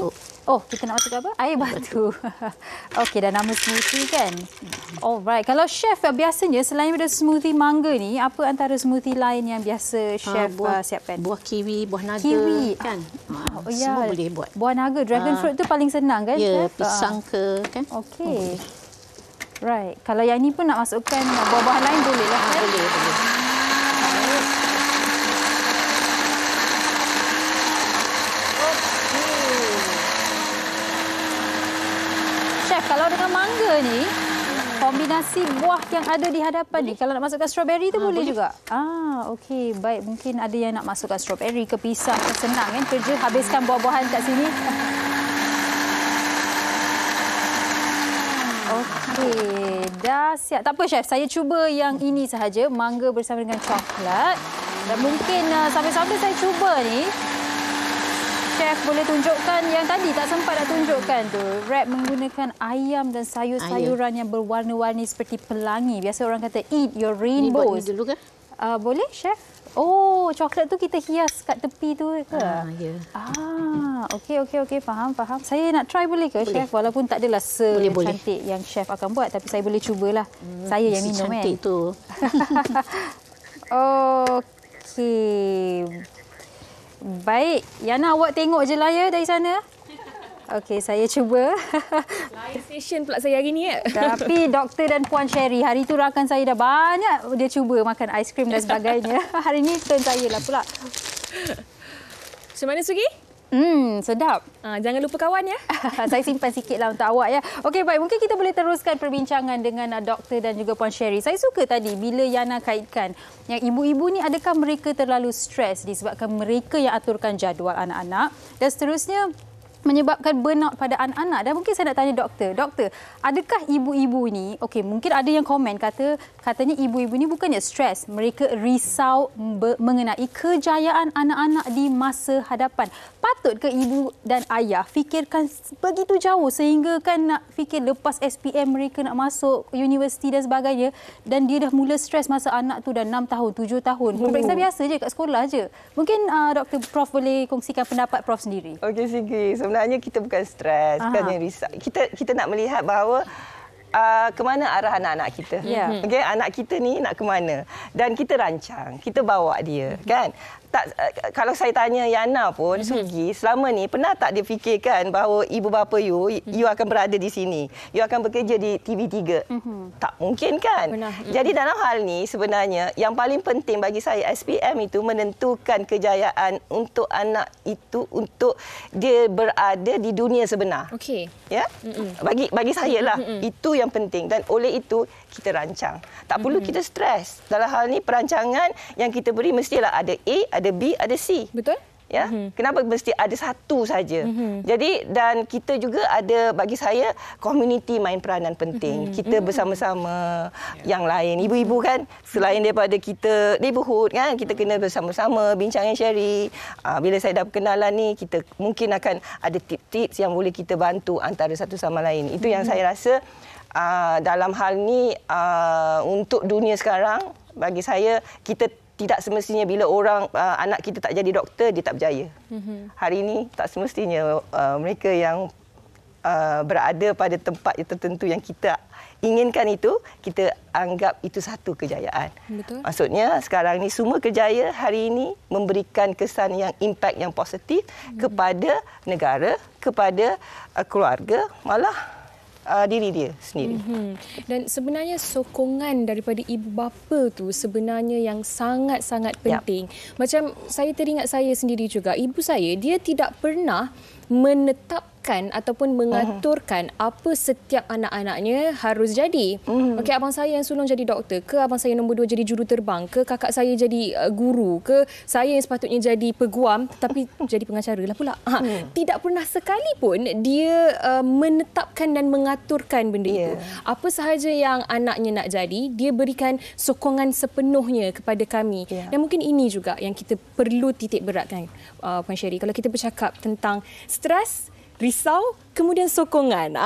Kita nak masuk apa? Air batu. Okey, dah nama smoothie kan? Alright. Kalau Chef biasanya selain daripada smoothie mangga ni, apa antara smoothie lain yang biasa Chef siapkan? Buah kiwi, buah naga. Kiwi Kan? Semua boleh buat. Buah naga, dragon fruit tu paling senang kan? Ya, Chef? pisang ke kan? Okey. Right. Kalau yang ni pun nak masukkan buah-buahan lain boleh lah kan? Boleh. Kalau dengan mangga ni, kombinasi buah yang ada di hadapan ni, kalau nak masukkan strawberry tu boleh juga. Okey, baik. Mungkin ada yang nak masukkan strawberry ke pisang ke, senang kan kerja habiskan buah-buahan kat sini. Okey, dah siap. Tak apa Chef, saya cuba yang ini sahaja, mangga bersama dengan coklat. Dan mungkin sambil-sambil saya cuba ni, Chef boleh tunjukkan yang tadi tak sempat nak tunjukkan tu. Wrap menggunakan ayam dan sayur-sayuran yang berwarna-warni seperti pelangi. Biasa orang kata eat your rainbows. Ini buat ni dulu ke? Boleh Chef? Oh, coklat tu kita hias kat tepi tu ke? Ya. Okey. Faham. Saya nak try boleh ke, Chef? Walaupun tak adalah secantik yang Chef akan buat, tapi saya boleh cubalah. Saya yang minum cantik tu. Okey. Baik, Yana, awak tengok je lah ya dari sana. Okey, saya cuba. Live session pula saya hari ni. Tapi Doktor dan Puan Sherry, hari tu rakan saya dah banyak dia cuba makan aiskrim dan sebagainya. Hari ni turn saya lah pula. Macam mana Sugi? Sedap. Jangan lupa kawan ya. Saya simpan sikitlah untuk awak ya. Okey, baik. Mungkin kita boleh teruskan perbincangan dengan Doktor dan juga Puan Sherry. Saya suka tadi bila Yana kaitkan yang ibu-ibu ni, adakah mereka terlalu stres disebabkan mereka yang aturkan jadual anak-anak dan seterusnya menyebabkan burnout pada anak-anak. Dan mungkin saya nak tanya doktor, adakah ibu-ibu ni, okey, mungkin ada yang komen katanya ibu-ibu ni bukannya stres, mereka risau mengenai kejayaan anak-anak di masa hadapan. Patut ke ibu dan ayah fikirkan begitu jauh sehingga kan nak fikir lepas SPM mereka nak masuk universiti dan sebagainya, dan dia dah mula stres masa anak tu dah 6 tahun, 7 tahun. Peperiksaan biasa je kat sekolah je. Mungkin Dr. Prof boleh kongsikan pendapat Prof sendiri. Okey, Sigi. Sebenarnya kita bukan stres, bukan yang risau. Kita nak melihat bahawa ke mana arah anak-anak kita. Okey, anak kita ni nak ke mana. Dan kita rancang, kita bawa dia, kan? Tak, kalau saya tanya Yana pun, Sugi, selama ni pernah tak dia fikirkan bahawa ibu bapa you akan berada di sini. You akan bekerja di TV3. Tak mungkin kan? Jadi dalam hal ni sebenarnya yang paling penting bagi saya, SPM itu menentukan kejayaan untuk anak itu untuk dia berada di dunia sebenar. Okey. Ya? Bagi saya lah, itu yang penting. Dan oleh itu kita rancang. Tak perlu kita stres. Dalam hal ni perancangan yang kita beri mestilah ada A, ada B, ada C. Betul? Ya. Kenapa mesti ada satu saja? Jadi dan kita juga ada, bagi saya, community main peranan penting. Kita bersama-sama yang lain. Ibu-ibu kan, selain daripada kita neighborhood kan, kita kena bersama-sama bincang and sharing. Bila saya dah perkenalan ni, kita mungkin akan ada tips-tips yang boleh kita bantu antara satu sama lain. Itu yang saya rasa dalam hal ni untuk dunia sekarang, bagi saya, kita tidak semestinya bila anak kita tak jadi doktor, dia tak berjaya. Hari ini tak semestinya mereka yang berada pada tempat tertentu yang kita inginkan itu, kita anggap itu satu kejayaan. Betul. Maksudnya sekarang ni semua kerjaya hari ini memberikan kesan yang impact yang positif kepada negara, kepada keluarga, malah diri dia sendiri. Dan sebenarnya sokongan daripada ibu bapa tu sebenarnya yang sangat-sangat penting. Macam saya teringat saya sendiri juga, ibu saya dia tidak pernah menetapkan ataupun mengaturkan apa setiap anak-anaknya harus jadi. Okey, abang saya yang sulung jadi doktor ke, abang saya nombor 2 jadi juruterbang ke, kakak saya jadi guru ke, saya yang sepatutnya jadi peguam tapi jadi pengacara lah pula. Tidak pernah sekalipun dia menetapkan dan mengaturkan benda itu. Apa sahaja yang anaknya nak jadi, dia berikan sokongan sepenuhnya kepada kami. Dan mungkin ini juga yang kita perlu titik beratkan, Puan Sherry. Kalau kita bercakap tentang stres, risau, kemudian sokongan.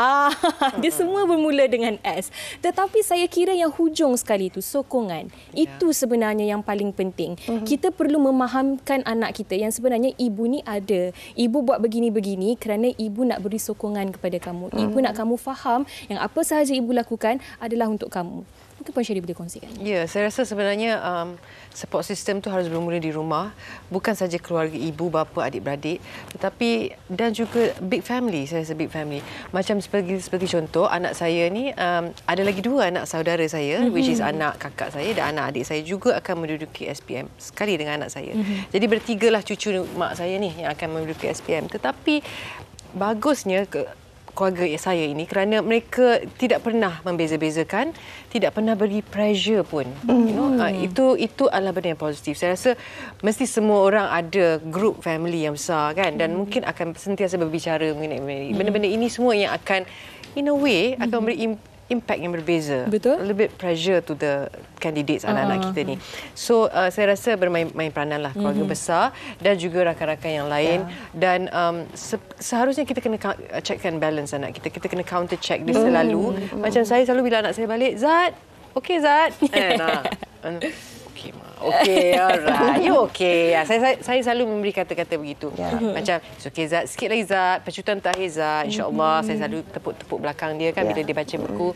Dia semua bermula dengan S. Tetapi saya kira yang hujung sekali itu, sokongan. Itu sebenarnya yang paling penting. Kita perlu memahamkan anak kita yang sebenarnya ibu ni ada. Ibu buat begini-begini kerana ibu nak beri sokongan kepada kamu. Ibu nak kamu faham yang apa sahaja ibu lakukan adalah untuk kamu. Mungkin Puan Sherry boleh kongsikan. Ya, saya rasa sebenarnya support system tu harus bermula di rumah. Bukan saja keluarga ibu, bapa, adik-beradik, tetapi dan juga big family. Saya rasa big family. Macam seperti contoh, anak saya ni ada lagi 2 anak saudara saya, which is anak kakak saya dan anak adik saya juga akan menduduki SPM sekali dengan anak saya. Jadi bertigalah cucu mak saya ni yang akan menduduki SPM. Tetapi bagusnya keluarga saya ini kerana mereka tidak pernah membeza-bezakan, tidak pernah beri pressure pun. Itu adalah benda yang positif. Saya rasa mesti semua orang ada group family yang besar kan, dan mungkin akan sentiasa berbicara mengenai benda-benda ini semua yang akan in a way akan memberi impact yang berbeza. Betul. A little bit pressure to the candidates anak-anak kita ni. So saya rasa bermain peranan lah keluarga besar dan juga rakan-rakan yang lain. Dan seharusnya kita kena check and balance anak kita. Kita kena counter check dia selalu. Macam saya selalu bila anak saya balik, Zat, okey Zat. Okey Ma. Okey, alright. You okey. Saya selalu memberi kata-kata begitu. Macam, okey Zat, sikit lagi Zat. Pecutan terakhir Zat. InsyaAllah. Saya selalu tepuk-tepuk belakang dia kan bila dia baca buku.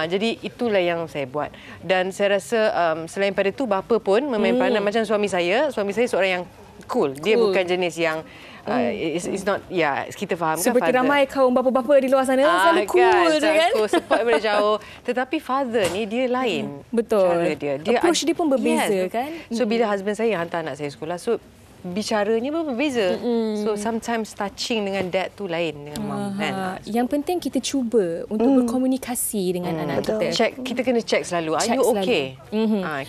Jadi itulah yang saya buat. Dan saya rasa selain pada itu, bapa pun memain peranan macam suami saya. Suami saya seorang yang cool. Dia bukan jenis yang it's not, kita faham seperti kan, ramai kaum bapa-bapa di luar sana selalu cool kan, support daripada jauh. Tetapi father ni dia lain. Betul. Cara dia approach dia pun berbeza kan. So bila husband saya hantar anak saya sekolah, so bicaranya pun berbeza. So sometimes touching dengan dad tu lain dengan mom kan. Yang penting kita cuba untuk berkomunikasi dengan anak kita. Kita kena check selalu. Are you okay?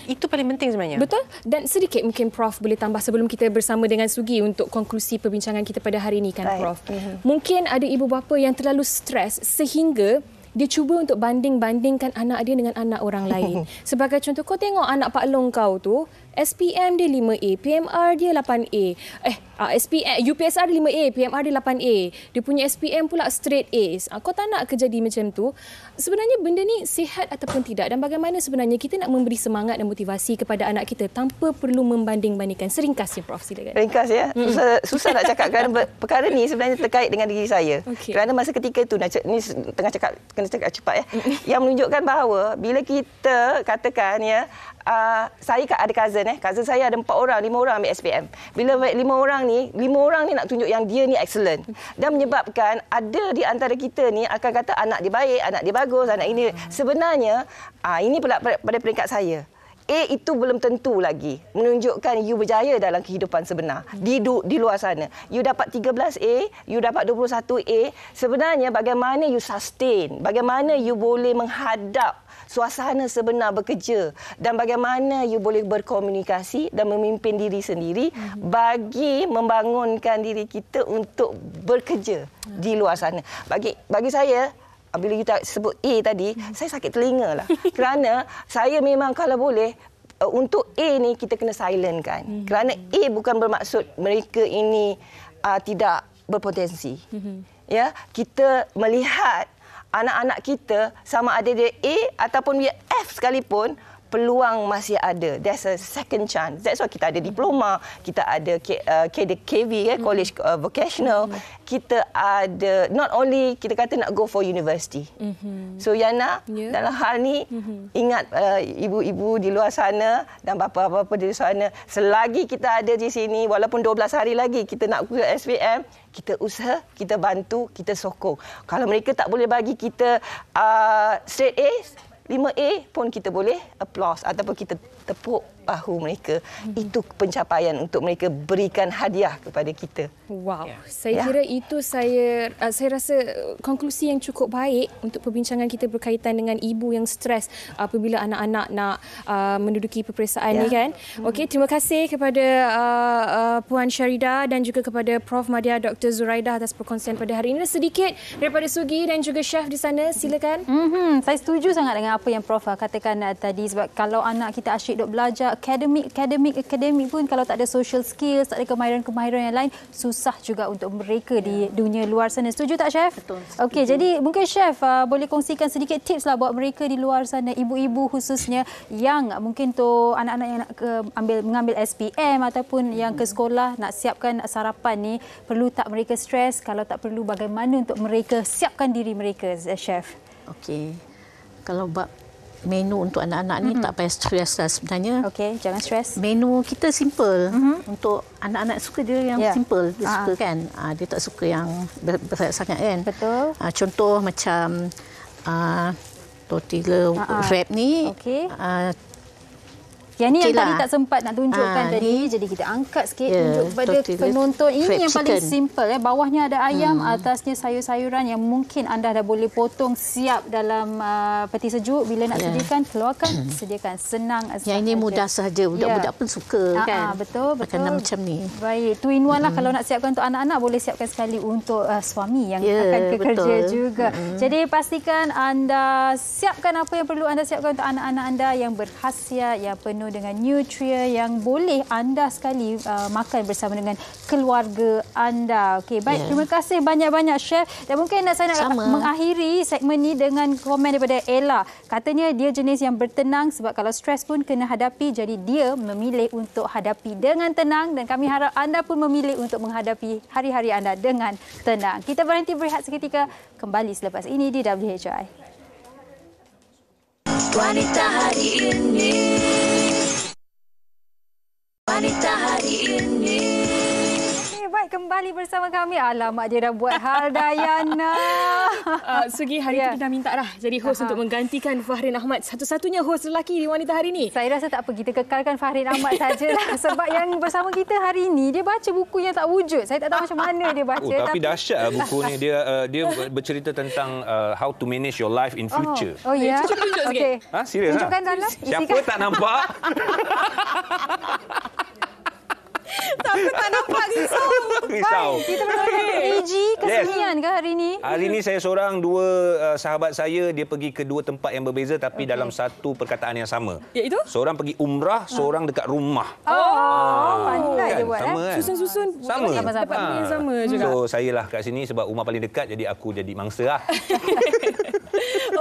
Itu paling penting sebenarnya. Betul. Dan sedikit mungkin Prof boleh tambah sebelum kita bersama dengan Sugi untuk konklusi perbincangan kita pada hari ini kan Prof. Mungkin ada ibu bapa yang terlalu stres sehingga dia cuba untuk banding-bandingkan anak dia dengan anak orang lain. Sebagai contoh, kau tengok anak Pak Long kau tu, SPM dia 5A, PMR dia 8A. UPSR dia 5A, PMR dia 8A. Dia punya SPM pula straight A's. Kau tak nak ke jadi macam tu? Sebenarnya benda ni sihat ataupun tidak? Dan bagaimana sebenarnya kita nak memberi semangat dan motivasi kepada anak kita tanpa perlu membanding-bandingkan? Seringkasnya Prof, silakan. Ringkas ya. Susah nak cakap kerana perkara ni sebenarnya terkait dengan diri saya. Kerana masa ketika itu, ni tengah cakap, kena cakap cepat ya. Yang menunjukkan bahawa bila kita katakan ya, saya ada cousin saya ada 4 orang, 5 orang ambil SPM. Bila 5 orang ni nak tunjuk yang dia ni excellent. Dan menyebabkan ada di antara kita ni akan kata anak dia baik, anak dia bagus, anak ini. Sebenarnya ini pula pada peringkat saya. A itu belum tentu lagi menunjukkan you berjaya dalam kehidupan sebenar di luar sana. You dapat 13A, you dapat 21A. Sebenarnya bagaimana you sustain, bagaimana you boleh menghadap suasana sebenar bekerja dan bagaimana you boleh berkomunikasi dan memimpin diri sendiri bagi membangunkan diri kita untuk bekerja di luar sana. Bagi saya, bila you sebut A tadi, saya sakit telinga lah. Kerana saya memang kalau boleh, untuk A ni kita kena silentkan. Kerana A bukan bermaksud mereka ini tidak berpotensi. Ya, kita melihat anak-anak kita sama ada dia A ataupun dia F sekalipun, peluang masih ada. There's a second chance. That's why kita ada diploma, kita ada KV, College Vocational. Kita ada, not only kita kata nak go for university. So Yana, dalam hal ni, ingat ibu-ibu di luar sana dan bapa-bapa di luar sana, selagi kita ada di sini, walaupun 12 hari lagi kita nak ke SPM, kita usaha, kita bantu, kita sokong. Kalau mereka tak boleh bagi kita straight A, 5A pun kita boleh applause ataupun kita tepuk bahu mereka. Itu pencapaian untuk mereka berikan hadiah kepada kita. Wow. Saya kira itu saya rasa konklusi yang cukup baik untuk perbincangan kita berkaitan dengan ibu yang stres apabila anak-anak nak menduduki peperiksaan ni kan. Okey, terima kasih kepada Puan Syarida dan juga kepada Prof Madya Dr. Zuraidah atas perkongsian pada hari ini. Sedikit daripada Sugi dan juga Chef di sana, silakan. Saya setuju sangat dengan apa yang Prof katakan tadi, sebab kalau anak kita asyik duk belajar akademik pun, kalau tak ada social skills, tak ada kemahiran-kemahiran yang lain, susah juga untuk mereka di dunia luar sana. Setuju tak Chef? Betul. Okey, jadi mungkin Chef boleh kongsikan sedikit tips lah buat mereka di luar sana, ibu-ibu khususnya yang mungkin tu anak-anak yang nak mengambil SPM ataupun yang ke sekolah nak siapkan sarapan ni, perlu tak mereka stres? Kalau tak perlu, bagaimana untuk mereka siapkan diri mereka, Chef? Okey. Kalau bab menu untuk anak-anak ni tak payah stres lah sebenarnya. Okey, jangan stres. Menu kita simple. Untuk anak-anak suka dia yang simple. Dia suka kan. Dia tak suka yang berat sangat kan. Betul. Contoh macam tortilla wrap ni. Okey. Yang ni yang tadi tak sempat nak tunjukkan tadi, jadi kita angkat sikit tunjuk kepada penonton. Ini yang paling simple. Bawahnya ada ayam, atasnya sayur-sayuran yang mungkin anda dah boleh potong siap dalam peti sejuk. Bila nak sediakan, keluarkan, sediakan. Senang. Yang ini mudah sahaja. Budak-budak pun suka kan. Betul. Makanan macam ni. Baik. 2 in 1 lah. Kalau nak siapkan untuk anak-anak, boleh siapkan sekali untuk suami yang akan bekerja juga. Jadi pastikan anda siapkan apa yang perlu anda siapkan untuk anak-anak anda yang berkhasiat, yang penuh penuh dengan nutrien yang boleh anda sekali makan bersama dengan keluarga anda. Okey, baik. Terima kasih banyak-banyak Chef. Dan mungkin saya nak mengakhiri segmen ni dengan komen daripada Ella. Katanya dia jenis yang bertenang sebab kalau stres pun kena hadapi, jadi dia memilih untuk hadapi dengan tenang dan kami harap anda pun memilih untuk menghadapi hari-hari anda dengan tenang. Kita berhenti berehat seketika, kembali selepas ini di WHI. Wanita hari ini. Wanita hari ini. Baik, kembali bersama kami. Alamak, dia dah buat hal Dayana. Sugi, hari ini kita dah minta dah jadi host untuk menggantikan Fahrin Ahmad. Satu-satunya host lelaki di Wanita hari ini. Saya rasa tak apa, kita kekalkan Fahrin Ahmad sajalah. Sebab yang bersama kita hari ini, dia baca buku yang tak wujud. Saya tak tahu macam mana dia baca. Tapi dahsyat buku ni. Dia bercerita tentang how to manage your life in future. Oh ya? Okey. Serius? Tunjukkan dalam. Siapa tak nampak? Tapi tak nampak risau. Risau. Kita bersama AG kesenian ke hari ini? Hari ini saya seorang, dua sahabat saya, dia pergi ke dua tempat yang berbeza tapi dalam satu perkataan yang sama. Iaitu? Seorang pergi umrah, seorang dekat rumah. Pandai dia buat. Sama. Susun-susun. Sama. Dapat yang sama juga. So, saya lah kat sini sebab rumah paling dekat, jadi aku jadi mangsa lah.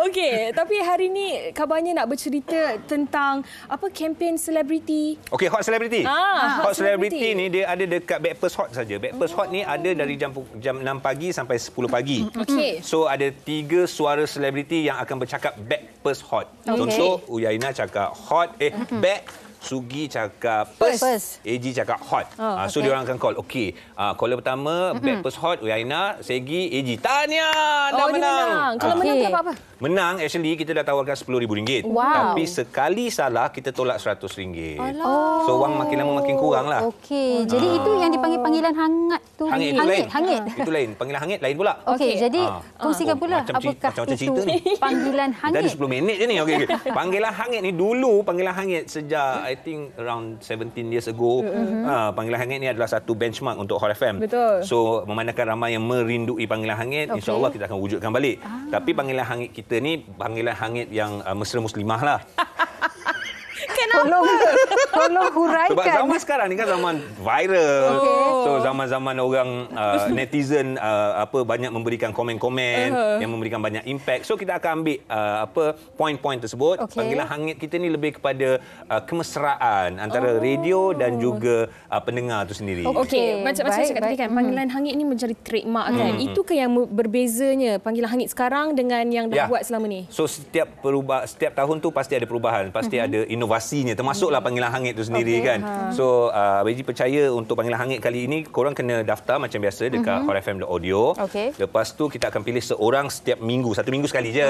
Okey, tapi hari ni kabarnya nak bercerita tentang kempen selebriti. Okey, Hot Celebrity. Hot Hot Celebrity ni dia ada dekat Backpast Hot saja. Backpast Hot ni ada dari jam 6 pagi sampai 10 pagi. Okey. So ada 3 suara selebriti yang akan bercakap Backpast Hot. Contoh Uyaina cakap hot, back. Sugi cakap pers, AG cakap hot. So dia orang akan call. Okey, caller pertama Backpast Hot, Uyaina, Segi, AG. Tahniah, dah menang. Kalau menang dapat apa? Menang actually kita dah tawarkan RM10,000. Wow. Tapi sekali salah kita tolak RM100. So wang makin lama makin kurang lah. Okey, jadi itu yang dipanggil panggilan hangat tu. Hangit itu lain. Hangit. Itu lain. Panggilan hangit lain pula. Okey, jadi kongsikan pula apakah macam itu cerita ni. panggilan Dah ada hangit. 10 minit je ni. Okey. Panggilan hangit ni dulu panggilan hangit sejak I think around 17 years ago. Panggilan hangit ni adalah satu benchmark untuk Hot FM. Betul. So memandangkan ramai yang merindui panggilan hangit, insya-Allah kita akan wujudkan balik. Tapi panggilan hangit kita ni panggilan hangit yang mesra muslimah lah. Tolong huraikan. Sebab zaman sekarang ni kan zaman viral. So zaman-zaman orang netizen banyak memberikan komen-komen yang memberikan banyak impact. So kita akan ambil poin-poin tersebut. Panggilan hangit kita ni lebih kepada kemesraan antara radio dan juga pendengar tu sendiri. Okey, macam saya cakap tadi kan, panggilan hangit ni menjadi trademark kan. Itu ke yang berbezanya panggilan hangit sekarang dengan yang dah buat selama ni? So setiap tahun tu pasti ada perubahan, pasti ada inovasinya, termasuklah panggilan hangit tu sendiri kan. So Beji percaya untuk panggilan hangit kali ini korang kena daftar macam biasa dekat hotfm.audio. Lepas tu kita akan pilih seorang setiap minggu, 1 minggu sekali je.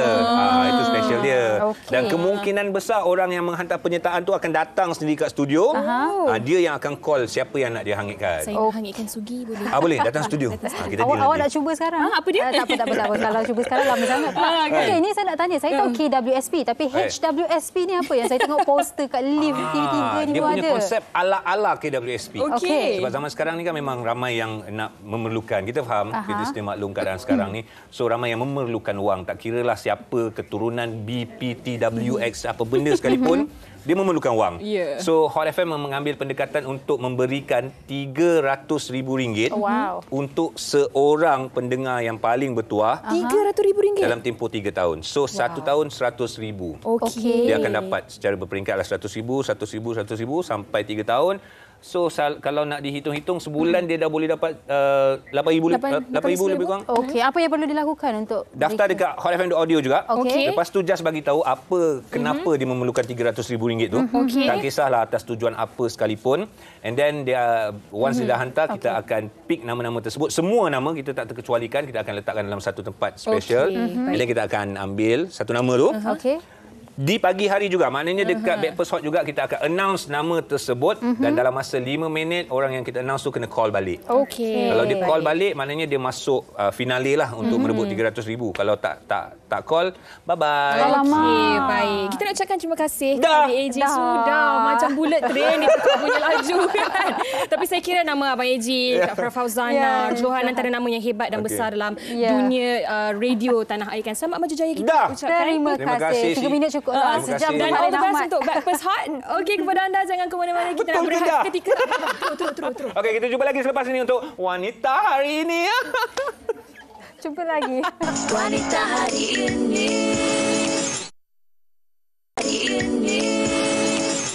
Itu special dia. Dan kemungkinan besar orang yang menghantar penyertaan tu akan datang sendiri kat studio. Dia yang akan call siapa yang nak dia hangitkan. Saya nak hangitkan Sugi boleh? Boleh, datang studio. Kita Awak nak cuba sekarang? Apa dia? Tak apa. Kalau cuba sekarang lama sangat. Okey, ini saya nak tanya. Saya tahu KWSP, tapi HWSP ni apa yang saya tengok poster kat lift TV3 ni dia pun punya ada. konsep ala-ala KWSP. Okey. Sebab zaman sekarang ni kan memang ramai yang nak memerlukan. Kita faham, kita sedia maklum keadaan sekarang ni. So ramai yang memerlukan wang. Tak kiralah siapa keturunan BPTWX apa benda sekalipun, dia memerlukan wang. So Hot FM mengambil pendekatan untuk memberikan RM300,000 untuk seorang pendengar yang paling bertuah. RM300,000 dalam tempoh 3 tahun. So 1 tahun RM100,000. Okey. Dia akan dapat secara berperingkat RM100,000, RM100,000, RM100,000 sampai 3 tahun. So kalau nak dihitung-hitung sebulan dia dah boleh dapat RM8,000 lebih kurang. Okey, apa yang perlu dilakukan untuk daftar dekat hotfm.audio juga. Okey. Lepas tu just bagi tahu kenapa dia memerlukan RM300,000 tu. Tak kisahlah atas tujuan apa sekalipun. And then dia once dia dah hantar, kita akan pick nama-nama tersebut. Semua nama kita tak terkecualikan, kita akan letakkan dalam satu tempat special. And then kita akan ambil satu nama tu. Okey. Di pagi hari juga, maknanya dekat Backpast Hot juga kita akan announce nama tersebut dan dalam masa 5 minit orang yang kita announce tu kena call balik. Okey. Kalau dia call balik maknanya dia masuk finale lah untuk merebut RM300,000. Kalau tak call, bye-bye. Okey, baik. Kita nak ucapkan terima kasih kepada AJ. Sudah macam bullet train dia punya laju kan. Tapi saya kira nama Abang AJ, Kak Fauzana, Johan antara nama yang hebat dan besar dalam dunia radio tanah air kan. Selamat maju jaya kita ucapkan. Terima kasih. 3 minit cukup Ikutlah sejam Dan all the best untuk Backpast Hot. Okey, kepada anda jangan ke mana-mana, kita nak berehat ketika terus. Okey, kita jumpa lagi selepas ini untuk Wanita Hari Ini. Jumpa lagi. Wanita Hari Ini.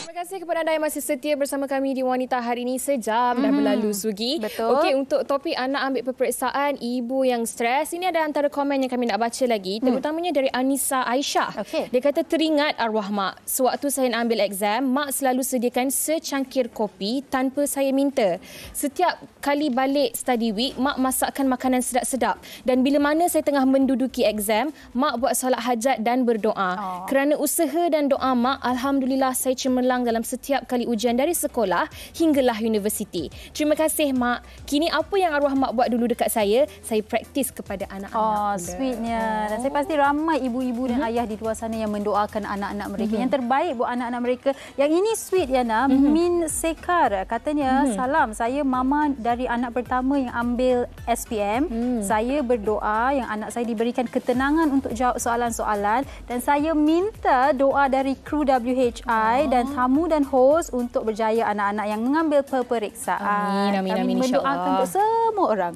Terima kasih kepada anda yang masih setia bersama kami di Wanita Hari Ini. Sejam dah berlalu, Sugi. Betul. Okey, untuk topik anak ambil peperiksaan, ibu yang stres, ini ada antara komen yang kami nak baca lagi, terutamanya dari Anissa Aisyah. Okey. Dia kata, teringat arwah mak. Sewaktu saya nak ambil exam, mak selalu sediakan secangkir kopi tanpa saya minta. Setiap kali balik study week, mak masakkan makanan sedap-sedap. Dan bila mana saya tengah menduduki exam, mak buat solat hajat dan berdoa. Kerana usaha dan doa mak, alhamdulillah saya cemerlang dalam setiap kali ujian dari sekolah hinggalah universiti. Terima kasih mak. Kini apa yang arwah mak buat dulu dekat saya praktis kepada anak-anak. Sweetnya. Dan saya pasti ramai ibu-ibu dan ayah di luar sana yang mendoakan anak-anak mereka. Yang terbaik buat anak-anak mereka. Yang ini sweet, Yana. Min Sekar katanya, salam, saya mama dari anak pertama yang ambil SPM. Saya berdoa yang anak saya diberikan ketenangan untuk jawab soalan-soalan, dan saya minta doa dari kru WHI dan tamu dan hos untuk berjaya anak-anak yang mengambil peperiksaan. Amin, Kami mendoakan untuk semua orang.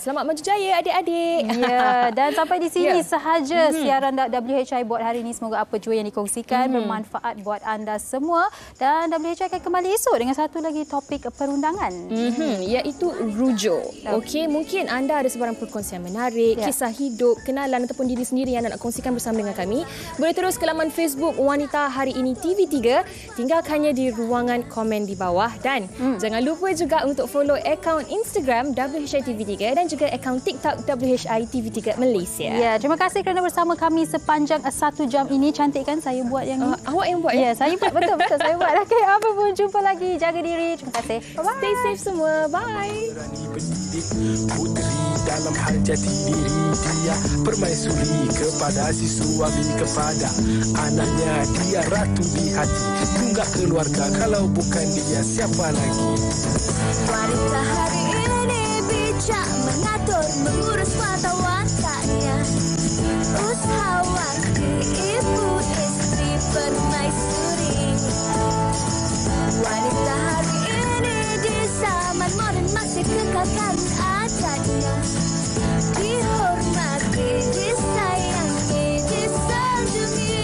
Selamat maju jaya adik-adik. Ya, dan sampai di sini sahaja siaran WHI buat hari ini. Semoga apa jua yang dikongsikan bermanfaat buat anda semua, dan WHI akan kembali esok dengan satu lagi topik perundangan, iaitu rujuk. Okey, mungkin anda ada sebarang perkongsian menarik, kisah hidup, kenalan ataupun diri sendiri yang anda nak kongsikan bersama dengan kami, boleh terus ke laman Facebook Wanita Hari Ini TV3. Tinggalkannya di ruangan komen di bawah, dan jangan lupa juga untuk follow akaun Instagram WHI TV3 dan juga akaun TikTok WHI TV3 Malaysia. Ya, terima kasih kerana bersama kami sepanjang 1 jam ini. Cantik kan saya buat yang ni? Awak yang buat ya? Saya buat, betul saya buat. Okey, apa pun jumpa lagi. Jaga diri. Terima kasih. Bye-bye. Stay safe semua. Bye. Puteri dalam hal jati diri dia, permaisuri kepada si suami, kepada anaknya dia ratu di hati. Tunggak keluarga, kalau bukan dia siapa lagi? Wanita hari ini bijak mengatur, mengurus mata wataknya. Usahawati, ibu istri, permaisuri. Wanita hari ini di zaman moden masih kekalkan adatnya. Dihormati, disayangi, disanjungi.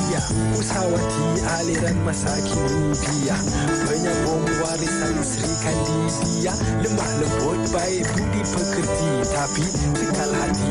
Dia usahawati aliran masa kini, dia penyambung warisan Sri Kandi. Dia lemah lembut, baik budi pekerti, tapi cekal hati.